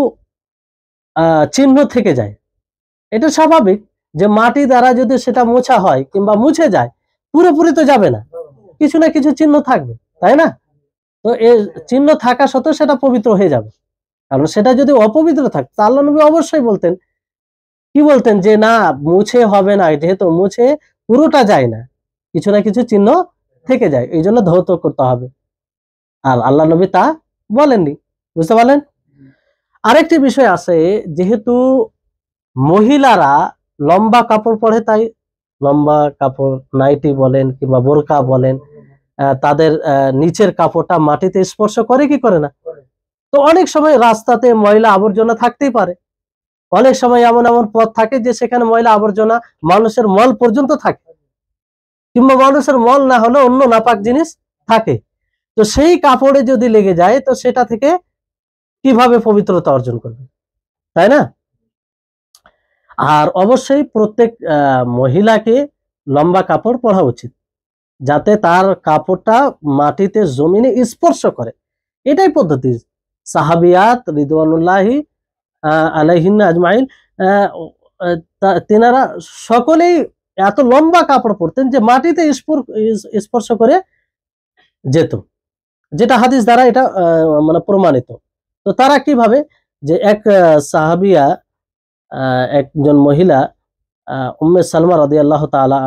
চিহ্ন থেকে যায়, এটা স্বাভাবিক যে মাটি দ্বারা যদি সেটা মোছা হয় কিংবা মুছে যায়, পুরোপুরি তো যাবে না, কিছু না কিছু চিহ্ন থাকবে, তাই না? তো এর চিহ্ন থাকা সত্ত্বেও সেটা পবিত্র হয়ে যাবে। কারণ সেটা যদি অপবিত্র থাকতো, আল্লাহ নবী অবশ্যই বলতেন, কি বলতেন, যে না, মুছে হবে না, যেহেতু মুছে পুরোটা যায় না, কিছু না কিছু চিহ্ন থেকে যায়, এই জন্য ধৌত করতে হবে। আর আল্লাহ নবী তা বলেননি। বুঝতে পারলেন? আরেকটি বিষয় আছে, যেহেতু মহিলারা লম্বা কাপড় পরে, তাই লম্বা কাপড়, নাইটি বলেন কিংবা বোরকা বলেন, তাদের নিচের কাপড়টা মাটিতে স্পর্শ করে কি করে না? তো অনেক সময় রাস্তাতে ময়লা আবর্জনা থাকতেই পারে, অনেক সময় এমন এমন পথ থাকে যে সেখানে ময়লা আবর্জনা, মানুষের মল পর্যন্ত থাকে, কিংবা মানুষের মল না হলে অন্য নাপাক জিনিস থাকে, তো সেই কাপড়ে যদি লেগে যায় তো সেটা থেকে কিভাবে পবিত্রতা অর্জন করবে, তাই না? আর অবশ্যই প্রত্যেক মহিলাকে লম্বা কাপড় পরা উচিত, যাতে তার কাপড়টা মাটিতে, জমিনে স্পর্শ করে, এটাই পদ্ধতি। সাহাবিয়াত রিদওয়ানুল্লাহি আলাইহিন্না আজমাইন, তেনারা সকলেই এত লম্বা কাপড় পরতেন যে মাটিতে স্পর্শ করে যেত, যেটা হাদিস দ্বারা এটা মানে প্রমাণিত। তো তারা কিভাবে, যে এক সাহাবিয়া, একজন মহিলা উম্মে সালমা রাদিয়াল্লাহু তাআলা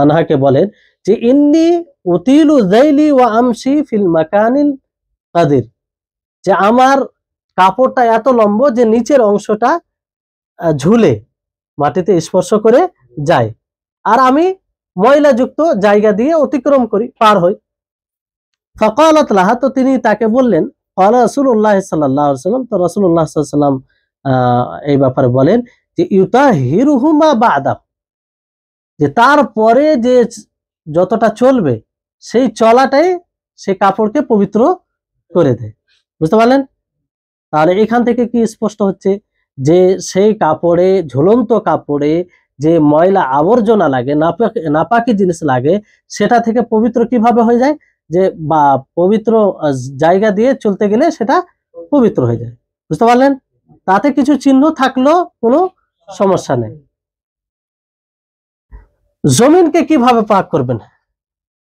আনহাকে বলেন যে ইন্নী উতিলু যাইলি ওয়া আমশি ফিল মাকানিল কাদির, যে আমার কাপড়টা এত লম্বা যে নিচের অংশটা ঝুলে মাটিতে স্পর্শ করে যায়, আর আমি ময়লাযুক্ত জায়গা দিয়ে অতিক্রম করি, পার হই। ফাকালাত লাহা, তো তিনি তাকে বললেন, ক্বালা রাসূলুল্লাহ সাল্লাল্লাহু আলাইহি ওয়াসাল্লাম, তো রাসূলুল্লাহ সাল্লাল্লাহু আলাইহি ওয়াসাল্লাম এই ব্যাপারে বলেন যে ইউতাহিরুহুমা বা'দা, যে তারপরে যে যতটা চলবে সেই চলাটাই সেই কাপড়কে পবিত্র করে দেয়। বুঝতে পারলেন? তাহলে এখান থেকে কি স্পষ্ট হচ্ছে যে সেই কাপড়ে, ঝুলন্ত কাপড়ে যে ময়লা আবর্জনা লাগে, নাপাকি জিনিস লাগে, সেটা থেকে পবিত্র কিভাবে হয়ে যায়, যে বা পবিত্র জায়গা দিয়ে চলতে গেলে সেটা পবিত্র হয়ে যায়। বুঝতে পারলেন? তাতে কিছু চিহ্ন থাকলেও কোনো সমস্যা নেই। জমিনকে কিভাবে পাক করবেন?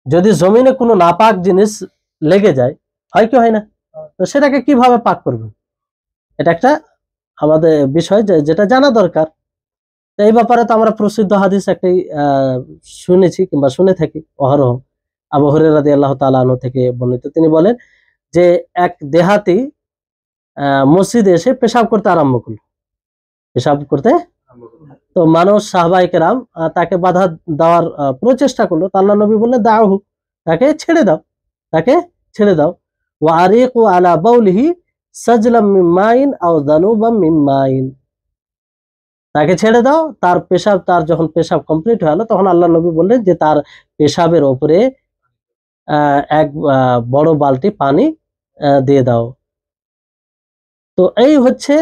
যদি জমিনে কোনো নাপাক জিনিস লেগে যায়, হয় কি হয় না? তো সেটাকে কিভাবে পাক করবেন, এটা একটা আমাদের বিষয় যেটা জানা দরকার। তো এই ব্যাপারে তো আমরা প্রসিদ্ধ হাদিস একটি শুনেছি কিংবা শুনে থাকি অহরহ। আবু হুরায়রা রাদিয়াল্লাহু তাআলা আনহু থেকে বর্ণিত, তিনি বলেন যে এক দেহাতি মসজিদে এসে পেশাব করতে আরম্ভ করলো, পেশাব করতে। তো মানুষ সাহাবায়ে কেরাম তাকে বাধা দেওয়ার প্রচেষ্টা করলো। তো আল্লাহ নবী বললেন দাউহু, তাকে ছেড়ে দাও, তাকে ছেড়ে দাও। ওয়া আরিকু আলা বাউলিহি সাজলাম মিন মাইন আও যানুবাম মিন মাইন, তাকে ছেড়ে দাও। তার পেশাব, তার যখন পেশাব কমপ্লিট হয়ে গেল, তখন আল্লাহ নবী বললেন যে তার পেশাবের ওপরে এক বড় বালতি পানি দিয়ে দাও। তো এই হচ্ছে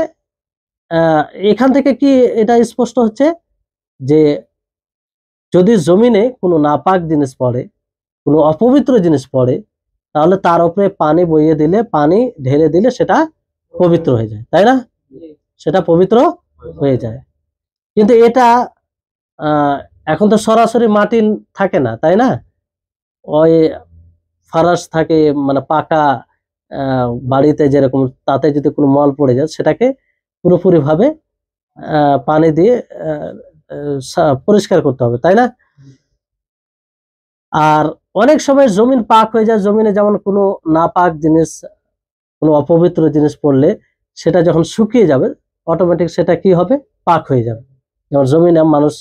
এখান থেকে কি এটা স্পষ্ট হচ্ছে যে যদি জমিনে কোনো নাপাক জিনিস পড়ে, কোনো অপবিত্র জিনিস পড়ে, তাহলে তার উপরে পানি বইয়ে দিলে, পানি ঢেলে দিলে সেটা পবিত্র হয়ে যায়, তাই না? সেটা পবিত্র হয়ে যায়। কিন্তু এটা এখন তো সরাসরি মাটি থাকে না, তাই না? ওই ফারাস থাকে, মানে পাকা বাড়িতে যেরকম, তাতে যদি কোনো মল পড়ে যায় সেটাকে পুরোপুরি ভাবে পানি দিয়ে পরিষ্কার করতে হবে, তাই না? আর অনেক সময় জমিন পাক হয়ে যায়, জমিনে যেমন কোনো নাপাক জিনিস, কোনো অপবিত্র জিনিস পড়লে সেটা যখন শুকিয়ে যাবে, অটোমেটিক সেটা কি হবে, পাক হয়ে যাবে। যেমন জমিনে মানুষ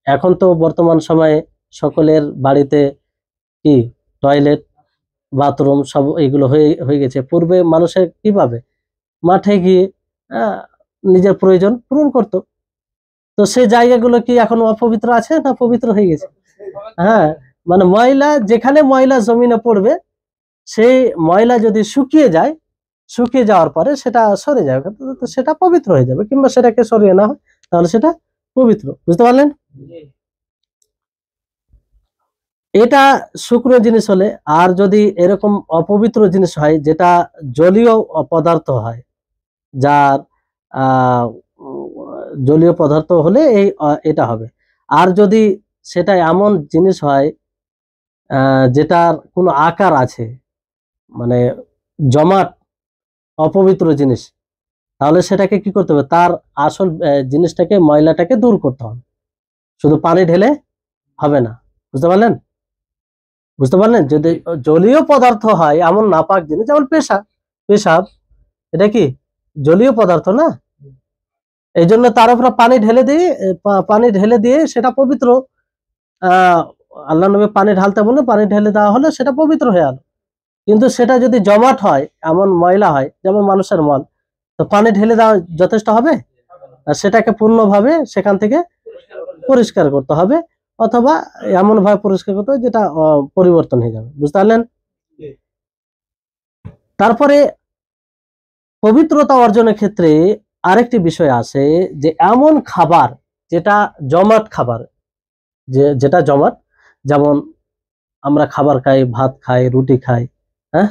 এখন তো বর্তমান সময়ে সকলের বাড়িতে কি টয়লেট, বাথরুম সব এগুলো হয়ে গেছে। পূর্বে মানুষের কিভাবে মাঠে গিয়ে নিজের প্রয়োজন পূরণ করত। তো সেই জায়গাগুলো কি এখন অপবিত্র আছে না পবিত্র হয়ে গেছে? হ্যাঁ, মানে ময়লা, যেখানে ময়লা জমিনে পড়বে, সেই ময়লা যদি শুকিয়ে যায়, শুকিয়ে যাওয়ার পরে সেটা সরে যাবে, তো সেটা পবিত্র হয়ে যাবে। কিংবা সেটাকে সরিয়ে না হয়, তাহলে সেটা পবিত্র। বুঝতে পারলেন? এটা শুকনো জিনিস হলে। আর যদি এরকম অপবিত্র জিনিস হয়, যেটা জলীয় পদার্থ হয়, যার জলীয় পদার্থ হলে এটা হবে। আর যদি সেটা এমন জিনিস হয় যেটার কোনো আকার আছে, মানে জমাট অপবিত্র জিনিস, তাহলে সেটাকে কি করতে হবে, তার আসল জিনিসটাকে, ময়লাটাকে দূর করতে হবে। শুধু পানি ঢেলে হবে না। বুঝতে পারলেন? বুঝতে পারলেন? যদি জলীয় পদার্থ হয়, এমন নাপাক জিনিস, যেমন পেশাব, এটা কি জলীয় পদার্থ না? এই জন্য তার উপর পানি ঢেলে দিয়ে সেটা পবিত্র। আল্লাহ নবী পানি ঢালতে বললে, পানি ঢেলে দেওয়া হলে সেটা পবিত্র হয়ে গেল। কিন্তু সেটা যদি জমাট হয়, এমন ময়লা হয় যেমন মানুষের মল, তো পানি ঢেলে দেওয়া যথেষ্ট হবে? আর সেটাকে পূর্ণভাবে সেখান থেকে পরিষ্কার করতে হবে, অথবা এমন ভাবে পরিষ্কার করতে হবে যেটা পরিবর্তন হয়ে যাবে। বুঝতে পারলেন? তারপরে পবিত্রতা অর্জনের ক্ষেত্রে আরেকটি বিষয় আছে, যে এমন খাবার যেটা জমাট খাবার, যেটা জমাট, যেমন আমরা খাবার খাই, ভাত খাই, রুটি খাই, হ্যাঁ,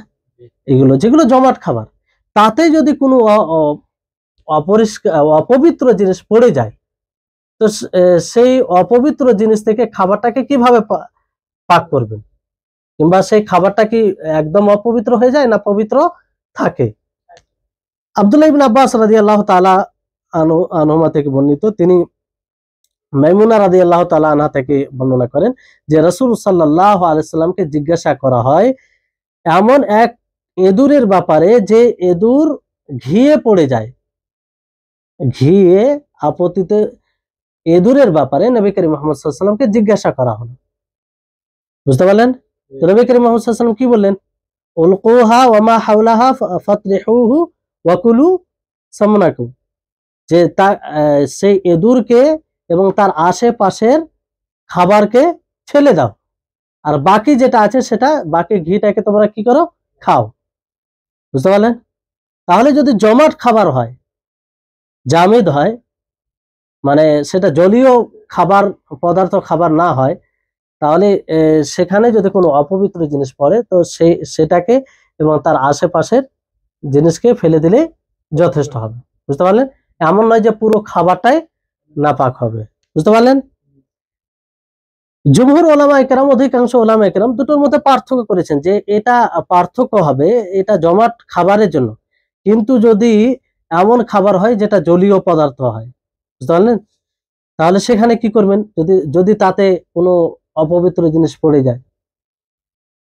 এগুলো যেগুলো জমাট খাবার, তাতে যদি কোনো অপরিষ্কার, অপবিত্র জিনিস পড়ে যায়, তো সেই অপবিত্র জিনিস থেকে খাবারটাকে কিভাবে পাক করবেন, কিংবা সেই খাবারটা কি একদম অপবিত্র হয়ে যায় না পবিত্র থাকে? আব্দুল্লাহ ইবনে আব্বাস রাদিয়াল্লাহু তাআলা আনহুমা থেকে বর্ণিত, তিনি মাইমুনা রাদিয়াল্লাহু তাআলা আনহা থেকে বর্ণনা করেন যে রাসূল সাল্লাল্লাহু আলাইহি সাল্লামকে জিজ্ঞাসা করা হয় এমন এক এদুরের ব্যাপারে, যে এদুর ঘিয়ে পড়ে যায়, ঘিয়ে আপতিতে এদুরের ব্যাপারে নবী করিম মুহাম্মদ সাল্লাল্লাহু আলাইহি সাল্লামকে জিজ্ঞাসা করা হলো। বুঝতে পারলেন? তো নবী করিম মুহাম্মদ সাল্লাল্লাহু আলাইহি সাল্লাম কি বললেন? উলকুহা ওয়া মা হাওলাহা ফাতরিহুহু ওয়া কুলু সামনাকুম, যে সেই এদুরকে এবং তার আশেপাশের খাবারকে ফেলে দাও, আর বাকি যেটা আছে সেটা, বাকি ঘিটাকে তোমরা কি করো, খাও। বুঝতে পারলেন? তাহলে যদি জমাট খাবার হয়, জামিদ হয়, মানে সেটা জলীয় খাবার পদার্থ, খাবার না হয়, তাহলে সেখানে যদি কোনো অপবিত্র জিনিস পড়ে, তো সেটাকে এবং তার আশেপাশের জিনিসকে ফেলে দিলে যথেষ্ট হবে। বুঝতে পারলেন? এমন নয় যে পুরো খাবারটাই নাপাক হবে। বুঝতে পারলেন? জুমহুর ওলামায়ে কেরাম, অধিকাংশ ওলামায়ে কেরাম দুটোর মধ্যে পার্থক্য করেছেন যে এটা পার্থক্য হবে এটা জমাট খাবারের জন্য, কিন্তু যদি এমন খাবার হয় যেটা জলীয় পদার্থ হয়, বুঝতে পারলেন, তাহলে সেখানে কি করবেন, যদি যদি তাতে কোনো অপবিত্র জিনিস পড়ে যায়,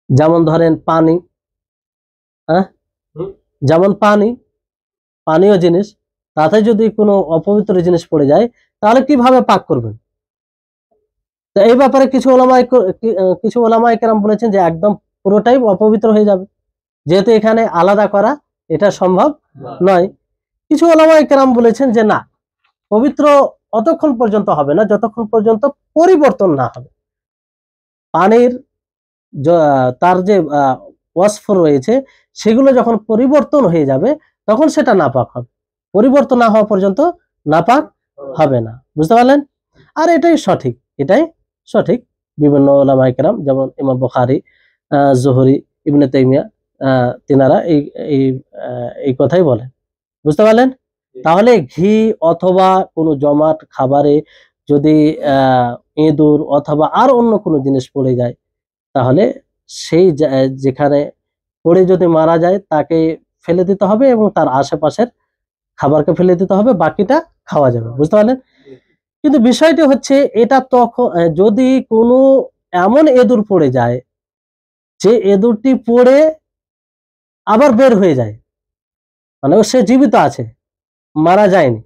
যেমন ধরেন পানি, হ্যাঁ, যেমন পানীয় জিনিস, তাতে যদি কোনো অপবিত্র জিনিস পড়ে যায় তাহলে কিভাবে পাক করবেন। তো এই ব্যাপারে কিছু ওলামায়ে কেরাম বলেছেন যে একদম পুরোটাই অপবিত্র হয়ে যাবে, যেহেতু এখানে আলাদা করা এটা সম্ভব নয়। কিছু ওলামায়ে কেরাম বলেছেন যে না, পবিত্র অতক্ষণ পর্যন্ত হবে না যতক্ষণ পর্যন্ত পরিবর্তন না হবে। পানির তার যে ওয়াসফ রয়েছে সেগুলো যখন পরিবর্তন হয়ে যাবে তখন সেটা নাপাক হবে, পরিবর্তন না হওয়া পর্যন্ত নাপাক হবে না, বুঝতে পারলেন। আর এটাই সঠিক। বিভিন্ন ওলামায়ে কেরাম যেমন ইমাম বুখারী, জুহরি, ইবনে তাইমিয়া, তিনারা এই এই এই কথাই বলেন, বুঝতে পারলেন। তাহলে ঘি অথবা কোনো জমাট খাবারে যদি ইঁদুর অথবা আর অন্য কোনো জিনিস পড়ে যায়, তাহলে সেই যেখানে পড়ে যদি মারা যায় তাকে ফেলে দিতে হবে এবং তার আশেপাশের খাবারকে ফেলে দিতে হবে, বাকিটা খাওয়া যাবে, বুঝতে পারলেন। কিন্তু বিষয়টি হচ্ছে এটা তখন যদি কোনো এমন এঁদুর পড়ে যায় যে এঁদুরটি পড়ে আবার বের হয়ে যায়, মানে সে জীবিত আছে, মারা যায়নি,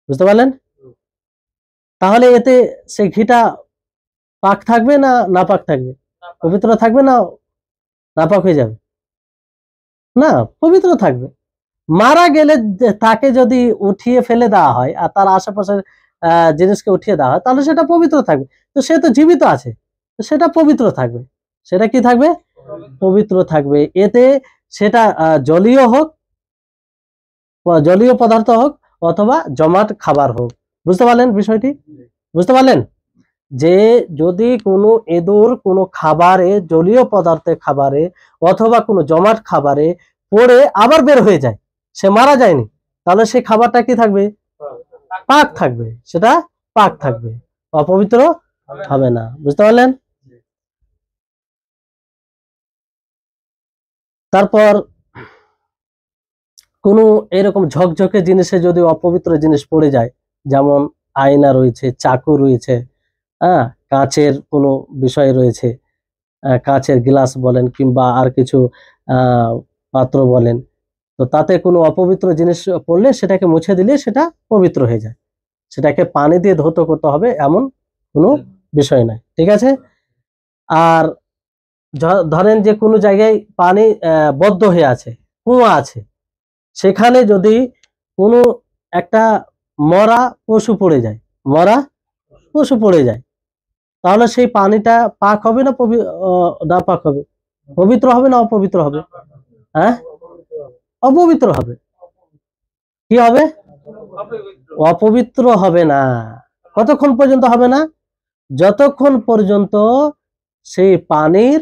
বুঝতে পারলেন, তাহলে এতে সে ঘিটা পাক থাকবে না নাপাক থাকবে, পবিত্র থাকবে না নাপাক হয়ে যাবে, না পবিত্র থাকবে। মারা গেলে তাকে যদি উঠিয়ে ফেলে দেওয়া হয় আর তার আশেপাশের জিনিসকে উঠিয়ে দেওয়া হয় তাহলে সেটা পবিত্র থাকবে, তো সে তো জীবিত আছে, তো সেটা পবিত্র থাকবে, সেটা কি থাকবে, পবিত্র থাকবে। এতে সেটা জলীয় হোক, জলীয় পদার্থ হোক অথবা জমাট খাবার হোক, বুঝতে পারলেন বিষয়টি, বুঝতে পারলেন যে যদি কোনো এঁদুর কোনো খাবারে, জলীয় পদার্থের খাবারে অথবা কোনো জমাট খাবারে পড়ে আবার বের হয়ে যায়, সে মারা যায়নি, তাহলে সেই খাবারটা কি থাকবে, পাক থাকবে, সেটা পাক থাকবে, অপবিত্র হবে না, বুঝতে পারলেন। তারপর কোনো এরকম ঝকঝকে জিনিসে যদি অপবিত্র জিনিস পড়ে যায়, যেমন আয়না রয়েছে, চাকু রয়েছে, হ্যাঁ, কাঁচের কোনো বিষয় রয়েছে, কাঁচের গ্লাস বলেন কিংবা আর কিছু পাত্র বলেন, তো তাতে কোনো অপবিত্র জিনিস পড়লে সেটাকে মুছে দিলে সেটা পবিত্র হয়ে যায়, সেটাকে পানি দিয়ে ধৌত করতে হবে এমন কোনো বিষয় নাই, ঠিক আছে। আর ধরেন যে কোনো জায়গায় পানি বদ্ধ হয়ে আছে, কুয়া আছে, সেখানে যদি কোনো একটা মরা পশু পড়ে যায়, মরা পশু পড়ে যায়, তাহলে সেই পানিটা পাক হবে না না পাক হবে, পবিত্র হবে না অপবিত্র হবে, হ্যাঁ, অপবিত্র হবে। কি হবে, অপবিত্র হবে না। কতক্ষণ পর্যন্ত হবে না, যতক্ষণ পর্যন্ত সেই পানির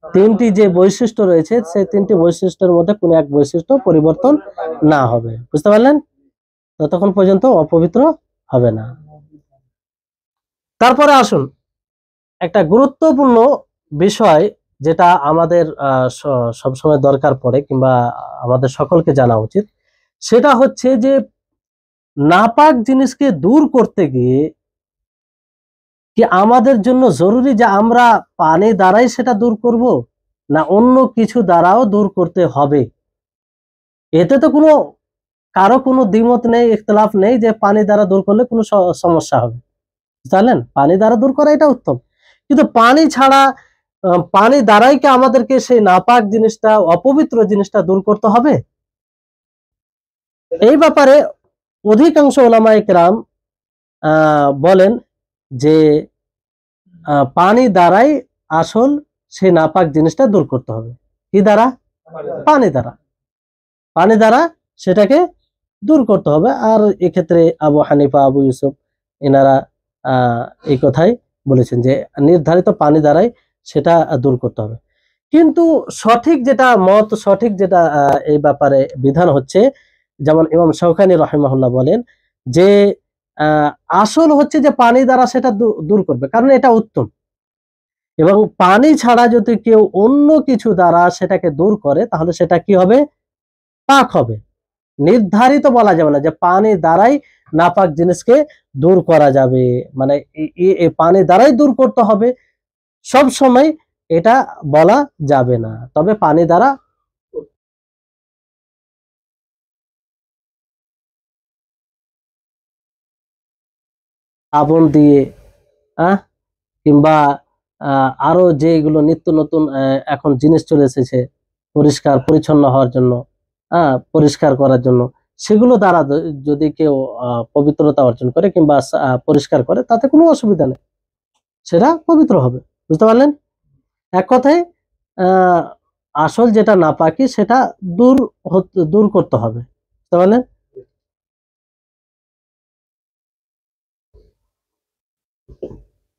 তিনটি যে বৈশিষ্ট্য রয়েছে সেই তিনটি বৈশিষ্ট্যের মধ্যে কোনো এক বৈশিষ্ট্য পরিবর্তন না হবে, বুঝতে পারলেন, ততক্ষণ পর্যন্ত অপবিত্র হবে না। তারপরে আসুন একটা গুরুত্বপূর্ণ বিষয় যেটা আমাদের সবসময় দরকার পড়ে কিংবা আমাদের সকলকে জানা উচিত, সেটা হচ্ছে যে নাপাক জিনিসকে দূর করতে গিয়ে কি আমাদের জন্য জরুরি যে আমরা পানি দ্বারাই সেটা দূর করব, না অন্য কিছু দ্বারাও দূর করতে হবে। এতে তো কারো কোনো দ্বিমত নেই, ইখতিলাফ নেই যে পানি দ্বারা দূর করলে কোনো সমস্যা হবে, জানেন, পানি দ্বারা দূর করা এটা উত্তম, কিন্তু পানি ছাড়া পানি দ্বারাই কি আমাদেরকে সেই নাপাক জিনিসটা, অপবিত্র জিনিসটা দূর করতে হবে? এই ব্যাপারে অধিকাংশ উলামায়ে কেরাম বলেন যে পানি দ্বারাই আসল সেই নাপাক জিনিসটা দূর করতে হবে। কি দ্বারা, পানি দ্বারা, পানি দ্বারা সেটাকে দূর করতে হবে। আর এক্ষেত্রে আবু হানিফা, আবু ইউসুফ এনারা এই কথাই বলেছেন যে নির্ধারিত পানি দ্বারাই সেটা দূর করতে হবে। কিন্তু সঠিক যেটা মত, সঠিক যেটা এই ব্যাপারে বিধান হচ্ছে, যেমন ইমাম শাওকানি রাহিমাহুল্লাহ বলেন যে আসল হচ্ছে যে পানি দ্বারা সেটা দূর করবে, কারণ এটা উত্তম। এবং পানি ছাড়া যদি কেউ অন্য কিছু দ্বারা সেটাকে দূর করে তাহলে সেটা কি হবে? পাক হবে। নির্ধারিত বলা যাবে না যে পানি দ্বারাই নাপাক জিনিসকে দূর করা যাবে, মানে পানি দ্বারাই দূর করতে হবে সব সময় এটা বলা যাবে না। তবে পানি দ্বারা সাবান দিয়ে কিংবা আরো যেগুলো নিত্য নতুন এখন জিনিস চলে এসেছে পরিষ্কার পরিচ্ছন্ন হওয়ার জন্য, পরিষ্কার করার জন্য, সেগুলো দ্বারা যদি কেউ পবিত্রতা অর্জন করে কিংবা পরিষ্কার করে তাতে কোনো অসুবিধা নেই, সেটা পবিত্র হবে। বুঝতে পারলেন? এক কথায় আসল যেটা নাপাকি সেটা দূর করতে হবে। বুঝতে পারলেন?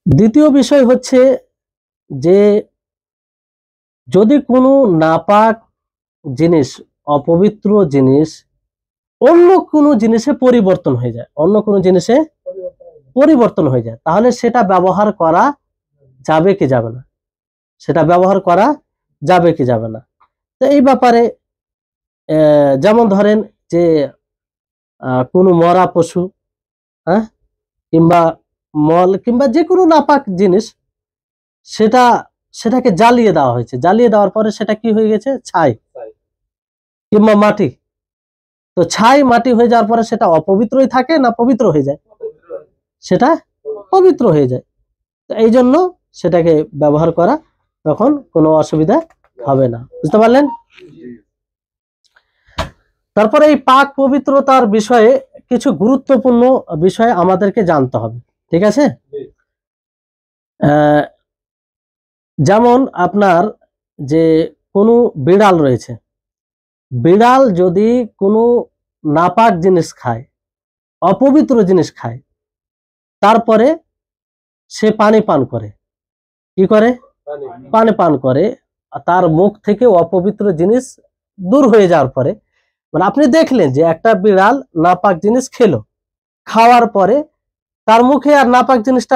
দ্বিতীয় বিষয় হচ্ছে যে যদি কোনো নাপাক জিনিস, অপবিত্র জিনিস অন্য কোনো জিনিসে পরিবর্তন হয়ে যায়, অন্য কোনো জিনিসে পরিবর্তন হয়ে যায়, তাহলে সেটা ব্যবহার করা যাবে কি যাবে না? সেটা ব্যবহার করা যাবে কি যাবে না? তো এই ব্যাপারে যেমন ধরেন যে কোনো মরা পশু, কিংবা মল কিংবা যে কোনো নাপাক জিনিস, সেটাকে জ্বালিয়ে দেওয়া হয়েছে, জ্বালিয়ে দেওয়ার পরে সেটা কি হয়ে গেছে? ছাই কিংবা মাটি। তো ছাই মাটি হয়ে যাওয়ার পরে সেটা অপবিত্রই থাকে না পবিত্র হয়ে যায়? সেটা পবিত্র হয়ে যায়। তো এই জন্য সেটাকে ব্যবহার করা তখন কোনো অসুবিধা হবে না। বুঝতে পারলেন? তারপরে এই পাক পবিত্রতার বিষয়ে কিছু গুরুত্বপূর্ণ বিষয় আমাদেরকে জানতে হবে। ঠিক আছে? যেমন আপনার যে কোনো বিড়াল রয়েছে, বিড়াল যদি কোনো নাপাক জিনিস খায়, অপবিত্র জিনিস খায়, তারপরে সে পানি পান করে, কি করে? পানি পান করে, তার মুখ থেকে অপবিত্র জিনিস দূর হয়ে যাওয়ার পরে, মানে আপনি দেখলেন যে একটা বিড়াল নাপাক জিনিস খেলো, খাওয়ার পরে তার মুখে আর নাপাক জিনিসটা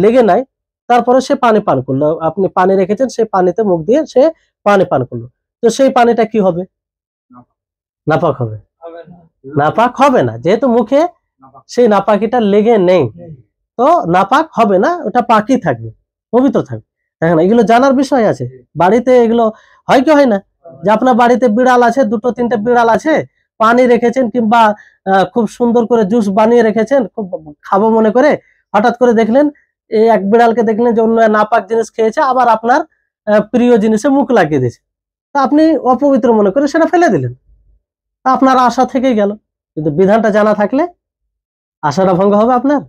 লেগে নাই, তারপরে সে পানি পান করলো, আপনি পানি রেখেছেন, সে পানিতে মুখ দিয়ে সে পানি পান করলো, তো সেই পানিটা কি হবে? নাপাক হবে? নাপাক হবে না, যেহেতু মুখে সেই নাপাকিটা লেগে নেই, তো নাপাক হবে না, ওটা পাকই থাকবে, পবিত্র থাকবে। দেখেন, এগুলো জানার বিষয় আছে। বাড়িতে এগুলো হয় কি হয় না, যে আপনার বাড়িতে বিড়াল আছে, দুটো তিনটে বিড়াল আছে, পানি রেখেছেন কিংবা খুব সুন্দর করে জুস বানিয়ে রেখেছেন, খুব খাবো মনে করে, হঠাৎ করে দেখলেন এই এক বিড়ালকে দেখলেন যে অন্য নাপাক জিনিস খেয়েছে, আবার আপনার প্রিয় জিনিসে মুখ লাগিয়ে দিয়েছে, তা আপনি অপবিত্র মনে করে সেটা ফেলে দিলেন, আপনার আশা থেকেই গেল। কিন্তু বিধানটা জানা থাকলে আশাটা ভঙ্গ হবে আপনার,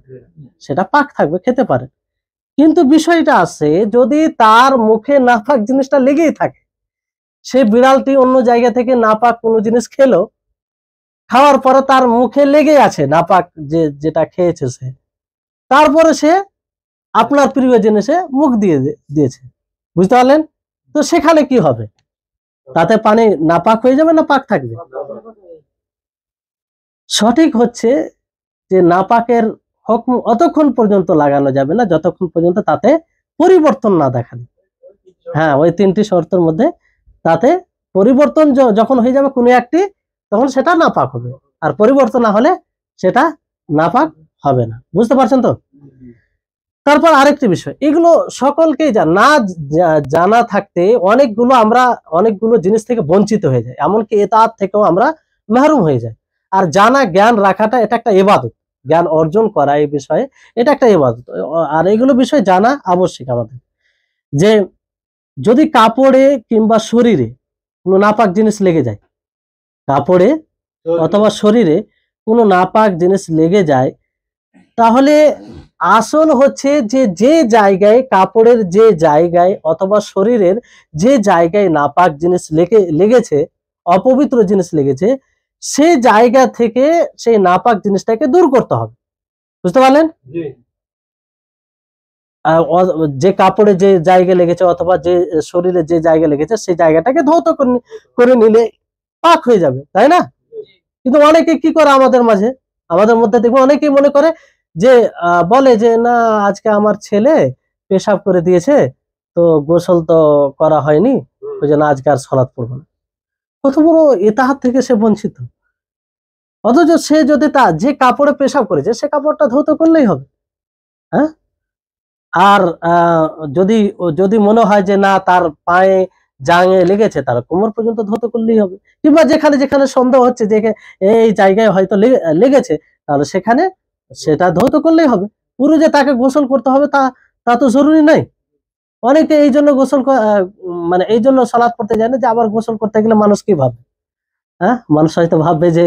সেটা পাক থাকবে, খেতে পারে। কিন্তু বিষয়টা আছে, যদি তার মুখে নাপাক জিনিসটা লেগেই থাকে, সে বিড়ালটি অন্য জায়গা থেকে নাপাক কোনো জিনিস খেলো, খাওয়ার পরে তার মুখে লেগে আছে নাপাক যেটা খেয়েছে সে, তারপরে সে আপনার প্রিয় জিনিসে মুখ দিয়েছে। বুঝতে পারলেন? তো সেখানে কি হবে? তাতে পানি নাপাক হয়ে যাবে না পাক থাকবে? সঠিক হচ্ছে যে নাপাকের হুকম অতক্ষণ পর্যন্ত লাগানো যাবে না যতক্ষণ পর্যন্ত তাতে পরিবর্তন না দেখা দেয়। হ্যাঁ, ওই তিনটি শর্তের মধ্যে তাতে পরিবর্তন যখন হয়ে যাবে কোনো একটি, তখন সেটা নাপাক হবে, আর পরিবর্তন না হলে সেটা নাপাক হবে না। বুঝতে পারছেন তো? তারপর আরেকটি বিষয়, এগুলো সকলকেই জানা থাকতে অনেকগুলো জিনিস থেকে বঞ্চিত হয়ে যায়, এমনকি এতাত থেকেও আমরা মাহরুম হয়ে যাই। আর জানা জ্ঞান রাখাটা এটা একটা ইবাদত, জ্ঞান অর্জন করা এই বিষয়ে এটা একটা ইবাদত। আর এগুলো বিষয় জানা আবশ্যক আমাদের, যে যদি কাপড়ে কিংবা শরীরে কোনো নাপাক জিনিস লেগে যায়, কাপড়ে অথবা শরীরে কোনো নাপাক জিনিস লেগে যায়, তাহলে আসল হচ্ছে যে জায়গায়, কাপড়ের যে জায়গায় অথবা শরীরের যে জায়গায় নাপাক জিনিস লেগেছে, অপবিত্র জিনিস লেগেছে, সে জায়গা থেকে সেই নাপাক জিনিসটাকে দূর করতে হবে। বুঝতে পারলেন? যে কাপড়ে যে জায়গায় লেগেছে অথবা যে শরীরে যে জায়গায় লেগেছে, সেই জায়গাটাকে ধৌত করে নিলে পাক হয়ে যাবে, তাই না? কিন্তু অনেকে কি করে আমাদের মাঝে, আমাদের মধ্যে দেখবো অনেকেই মনে করে যে বলে যে না আজকে আমার ছেলে পেশাব করে দিয়েছে, তো গোসল তো করা হয়নি, ওই জন্য আজকে আর সালাত পড়বো না। কত বড় ইতাহাত থেকে সে বঞ্চিত। অথচ সে যদি যে কাপড়ে পেশাব করেছে সে কাপড়টা ধৌত করলেই হবে। হ্যাঁ, আর যদি যদি মনে হয় যে না তার পায়ে জাঙে লেগেছে, তার কোমর পর্যন্ত ধৌত করলেই হবে। কিংবা যেখানে যেখানে সন্দেহ হচ্ছে যে এই জায়গায় হয়তো লেগেছে, তাহলে সেখানে সেটা ধৌত করলেই হবে। পুরো যে তাকে গোসল করতে হবে তা তা তো জরুরি নাই। অনেকে এই জন্য মানে এই জন্য সালাত পড়তে যায় না যে আবার গোসল করতে গেলে মানুষ কি ভাববে। হ্যাঁ, মানুষ হয়তো ভাববে যে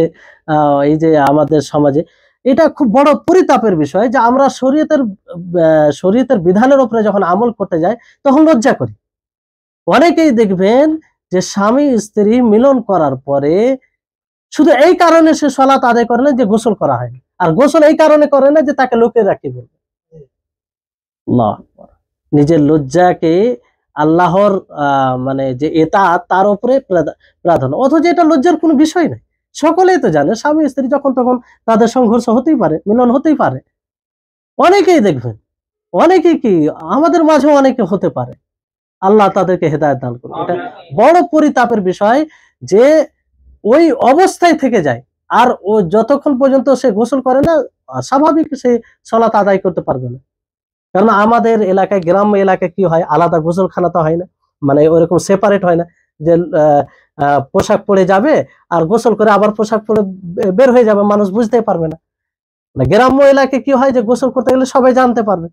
এই যে আমাদের সমাজে এটা খুব বড় পরিতাপের বিষয় যে আমরা শরীয়তের বিধানের উপরে যখন আমল করতে যাই তখন লজ্জা করি। অনেকেই দেখবেন যে স্বামী স্ত্রী মিলন করার পরে শুধু এই কারণে সে সালাত আদায় করে না যে গোসল করা হয়, আর গোসল এই কারণে করে না যে তাকে লোকেরা কি বলবে। না, নিজের লজ্জাকে আল্লাহর মানে যে এতাআত তার উপরে প্রাধান্য, অথচ এটা লজ্জার কোনো বিষয় নাই। সকলেই তো জানে স্বামী স্ত্রী যখন তখন তাদের সংঘর্ষ হতেই পারে, মিলন হতেই পারে। অনেকেই দেখবেন, অনেকেই কি আমাদের মাঝেও অনেকে হতে পারে, আল্লাহ তাদেরকে হেদায়েত দান করুন। এটা বড় পরিতাপের বিষয় যে ওই অবস্থায় থেকে যায়, আর ও যতক্ষণ পর্যন্ত সে গোসল করে না স্বাভাবিক সে সালাত আদায় করতে পারবে না। কারণ আমাদের এলাকায়, গ্রাম এলাকায় কি হয়, আলাদা গোসলখানা তো হয় না, মানে ওরকম সেপারেট হয় না যে পোশাক পরে যাবে আর গোসল করে আবার পোশাক পরে বের হয়ে যাবে, মানুষ বুঝতেই পারবে না। গ্রাম্য এলাকায় কি হয় যে গোসল করতে গেলে সবাই জানতে পারবে,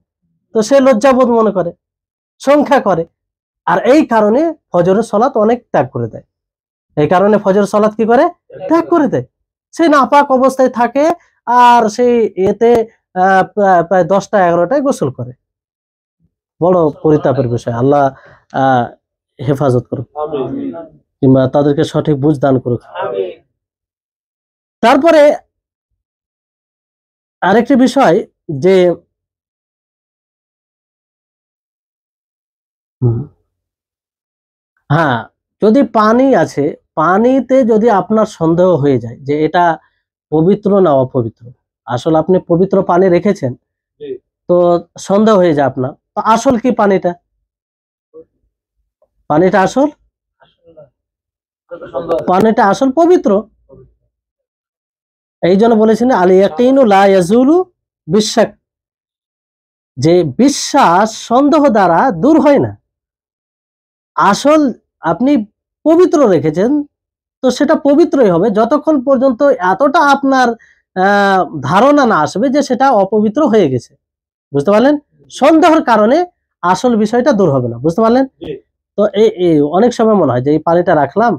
তো সে লজ্জাবোধ মনে করে, সংখ্যা করে, আর এই কারণে ফজরের সালাত অনেক ত্যাগ করে দেয়। এই কারণে ফজর সালাত কি করে, ত্যাগ করে দেয়। সে নাপাক অবস্থায় থাকে আর সেই এতে প্রায় 10টা 11টায় গোসল করে। বড় পরিতাপের বিষয়। আল্লাহ হেফাজত করুক, কিংবা তাদেরকে সঠিক বুঝ দান করুক। তারপরে আরেকটি বিষয় যে হ্যাঁ, যদি পানি আছে, পানিতে যদি আপনার সন্দেহ হয়ে যায় যে এটা পবিত্র না অপবিত্র, আসলে আপনি পবিত্র পানি রেখেছেন, তো সন্দেহ হয়ে যায় আপনার, তো আসল কি পানিটা? পানিটা আসল, পানিটা আসল পবিত্র। এই জন্য বলেছেন আল ইয়াকিনু লা ইয়াজুলু বিশাক, যে বিশ্বাস সন্দেহ দ্বারা দূর হয় না। আসল আপনি পবিত্র রেখেছেন, তো সেটা পবিত্রই হবে যতক্ষণ পর্যন্ত এতটা আপনার ধারণা না আসবে যে সেটা অপবিত্র হয়ে গেছে। বুঝতে পারলেন? সন্দেহের কারণে আসল বিষয়টা দূর হবে না। বুঝতে পারলেন? তো এই অনেক সময় মনে হয় যে এই পানিটা রাখলাম,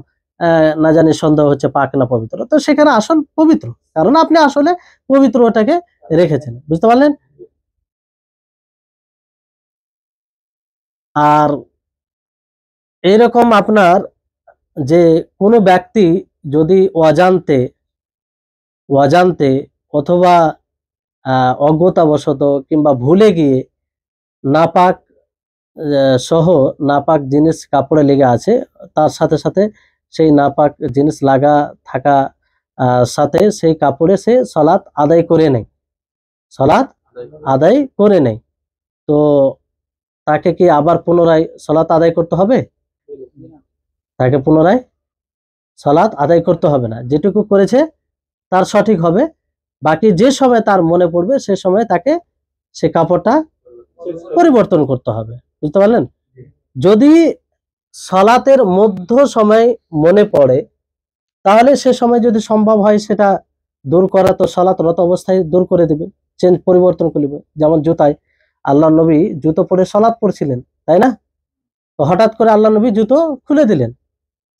না জানি সন্দেহ হচ্ছে পাক না পবিত্র, তো সেখানে আসল পবিত্র, কারণ আপনি আসলে পবিত্র ওটাকে রেখেছেন। বুঝতে পারলেন? আর এরকম আপনার যে কোনো ব্যক্তি যদি অজান্তে অজান্তে অথবা অজ্ঞতাবশত কিংবা ভুলে গিয়ে নাপাক সহ নাপাক জিনিস কাপড়ে লেগে আছে, তার সাথে সাথে সেই নাপাক জিনিস লাগা থাকা সাথে সেই কাপড়ে সে সালাত আদায় করে নেয়, সালাত আদায় করে নেয়, তো তাকে কি আবার পুনরায় সালাত আদায় করতে হবে? তাকে পুনরায় সালাত আদায় করতে হবে না, যেটুকু করেছে তার সঠিক হবে। বাকি যে সময় তার মনে পড়বে সে সময় তাকে সে কাপড়টা পরিবর্তন করতে হবে। বুঝতে পারলেন? যদি সালাতের মধ্য সময় মনে পড়ে, তাহলে সে সময় যদি সম্ভব হয় সেটা দূর করা, তো সালাতরত অবস্থায় দূর করে দিবে, চেঞ্জ পরিবর্তন করে দিবে। যেমন জুতায় আল্লাহ নবী জুতো পরে সালাত পড়ছিলেন, তাই না? তো হঠাৎ করে আল্লাহ নবী জুতো খুলে দিলেন,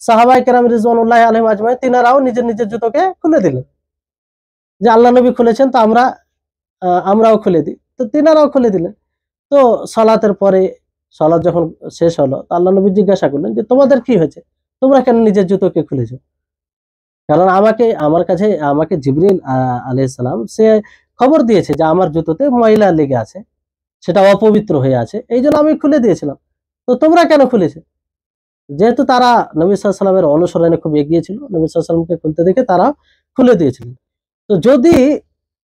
সাহাবায়ে কেরাম রিজওয়ানুল্লাহি আলাইহিম আজমাইন তিনারাও নিজের নিজের জুতোকে খুলে দিলেন, যে আল্লাহ নবী খুলেছেন তো আমরাও খুলে দিই, তো তিনারাও খুলে দিলেন। তো সালাতের পরে সালাত যখন শেষ হলো, আল্লাহ নবী জিজ্ঞাসা করলেন যে তোমাদের কি হয়েছে, তোমরা কেন নিজের জুতোকে খুলেছো? কারণ আমাকে জিবরিল আলাইহিস সালাম সে খবর দিয়েছে যে আমার জুতোতে ময়লা লেগে আছে, সেটা অপবিত্র হয়ে আছে, এই জন্য আমি খুলে দিয়েছিলাম, তো তোমরা কেন খুলেছে? যেহেতু তারা নবী সাল্লাল্লাহু আলাইহি ওয়াসাল্লামের অনুসরণে খুব এগিয়ে ছিল, নবী সাল্লাল্লাহু আলাইহি ওয়াসাল্লামকে খুলতে দেখে তারা খুলে দিয়েছিলেন। তো যদি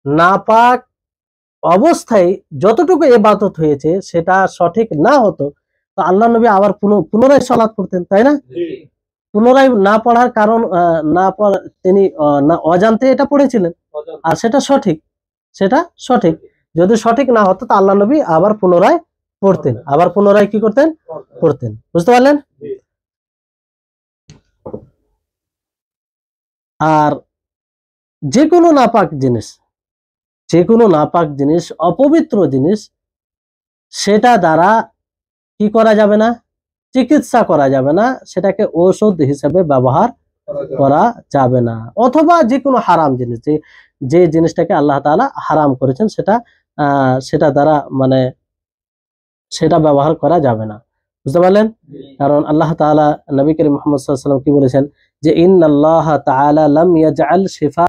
নাপাক অবস্থায় যতটুকু ইবাদত হয়েছে সেটা সঠিক না হতো, তো আল্লাহ নবী আবার পুনরায় সালাত পড়তেন, তাই না? পুনরায় না পড়ার কারণ তিনি না অজান্তে এটা পড়েছিলেন, আর সেটা সঠিক। যদি সঠিক না হতো তো আল্লাহ নবী আবার পুনরায় পড়তেন, আবার পুনরায় কি করতেন? পড়তেন। বুঝতে পারলেন? আর যে কোনো নাপাক জিনিস, অপবিত্র জিনিস, সেটা দ্বারা কি করা যাবে না? চিকিৎসা করা যাবে না, সেটাকে ঔষধ হিসেবে ব্যবহার করা যাবে না। অথবা যে কোনো হারাম জিনিস, যে জিনিসটাকে আল্লাহ তাআলা হারাম করেছেন, সেটা দ্বারা মানে সেটা ব্যবহার করা যাবে না। বুঝতে পারলেন? কারণ আল্লাহ তাআলা নবী করিম মুহাম্মদ সাল্লাল্লাহু আলাইহি ওয়াসাল্লাম কি বলেছেন যে ইন্নাল্লাহ তাআলা লাম ইয়াজআল শিফা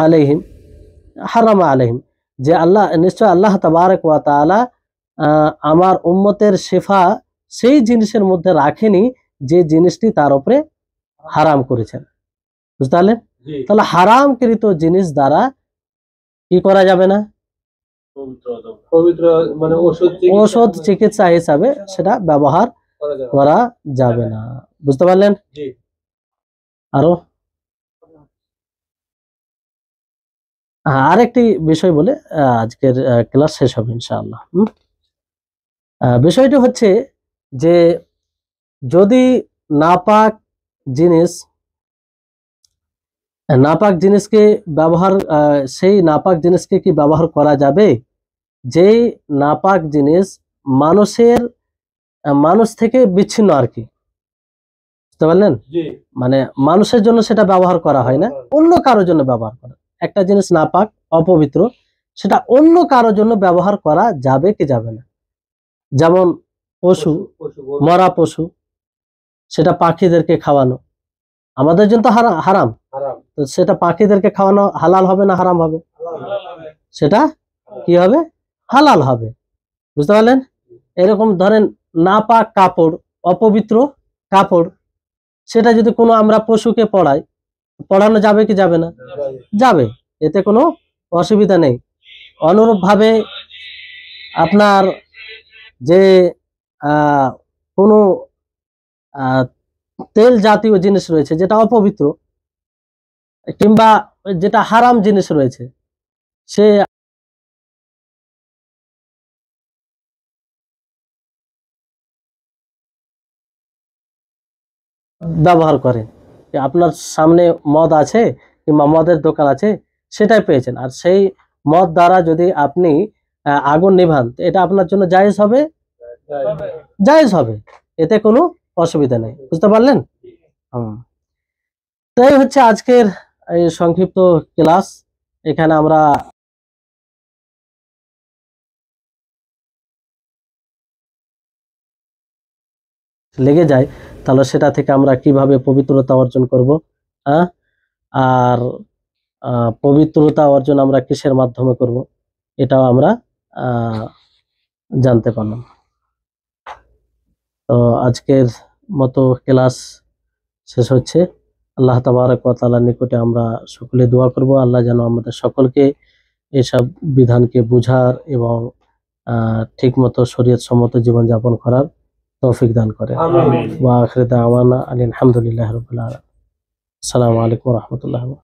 আলাইহিম হারামা আলাইহিম, যে নিশ্চয় আল্লাহ তাবারক ওয়া তাআলা আমার উম্মতের শিফা সেই জিনিসের মধ্যে রাখেনি যে জিনিসটি তার উপরে হারাম করেছেন। বুঝতে পারলেন? তাহলে হারামকৃত জিনিস দ্বারা কি করা যাবে না? পবিত্র মানে ঔষধ চিকিৎসা হিসাবে সেটা ব্যবহার করা যাবে না। বুঝতে পারলেন? আরো আরেকটি বিষয় বলে আজকের ক্লাস শেষ হবে ইনশাআল্লাহ। বিষয়টি হচ্ছে যে যদি নাপাক জিনিসকে ব্যবহার, সেই নাপাক জিনিসকে কি ব্যবহার করা যাবে? যেই নাপাক জিনিস মানুষ থেকে বিচ্ছিন্ন আর কি। বুঝতে পারলেন? মানে মানুষের জন্য সেটা ব্যবহার করা হয় না, অন্য কারোর জন্য ব্যবহার করা। একটা জিনিস নাপাক, অপবিত্র, সেটা অন্য কারোর জন্য ব্যবহার করা যাবে কি যাবে না? যেমন মরা পশু, সেটা পাখিদেরকে খাওয়ানো আমাদের জন্য তো হারাম, তো সেটা পাখিদেরকে খাওয়ানো হালাল হবে না হারাম হবে? সেটা কি হবে? হালাল হবে। বুঝতে পারলেন? এরকম ধরেন নাপাক কাপড়, অপবিত্র কাপড়, সেটা যদি কোনো আমরা পশুকে পড়ানো যাবে কি যাবে না? যাবে, এতে কোনো অসুবিধা নেই। অনুরূপ ভাবে আপনার যে কোনো তেল জাতীয় জিনিস রয়েছে যেটা অপবিত্র, কিংবা যেটা হারাম জিনিস রয়েছে, সে ব্যবহার করেন। আপনার সামনে মদ আছে কিংবা মদের দোকান আছে, সেটাই পেয়েছেন, আর সেই মদ দ্বারা যদি আপনি আগুন নিভান, এটা আপনার জন্য জায়েজ হবে? জায়েজ হবে, এতে কোনো অসুবিধা নেই। বুঝতে পারলেন? তাই হচ্ছে আজকের এই সংক্ষিপ্ত ক্লাস। এখানে আমরা লেগে যাই, তাহলে সেটা থেকে আমরা কিভাবে পবিত্রতা অর্জন করব, আর পবিত্রতা অর্জন আমরা কিসের মাধ্যমে করব, এটাও আমরা জানতে পারলাম। তো আজকের মতো ক্লাস শেষ হচ্ছে। আল্লাহ তাবারক ওয়া তাআলার নিকটে আমরা সকলে দোয়া করব, আল্লাহ যেন আমাদের সকলকে এসব বিধানকে বুঝার এবং ঠিক মতো শরীয়ত সম্মত জীবনযাপন করার তৌফিক দান করে। ওয়া আখিরু দাওয়ানা আলহামদুলিল্লাহি রাব্বিল আলামিন। আসসালামু আলাইকুম ওয়া রাহমাতুল্লাহি।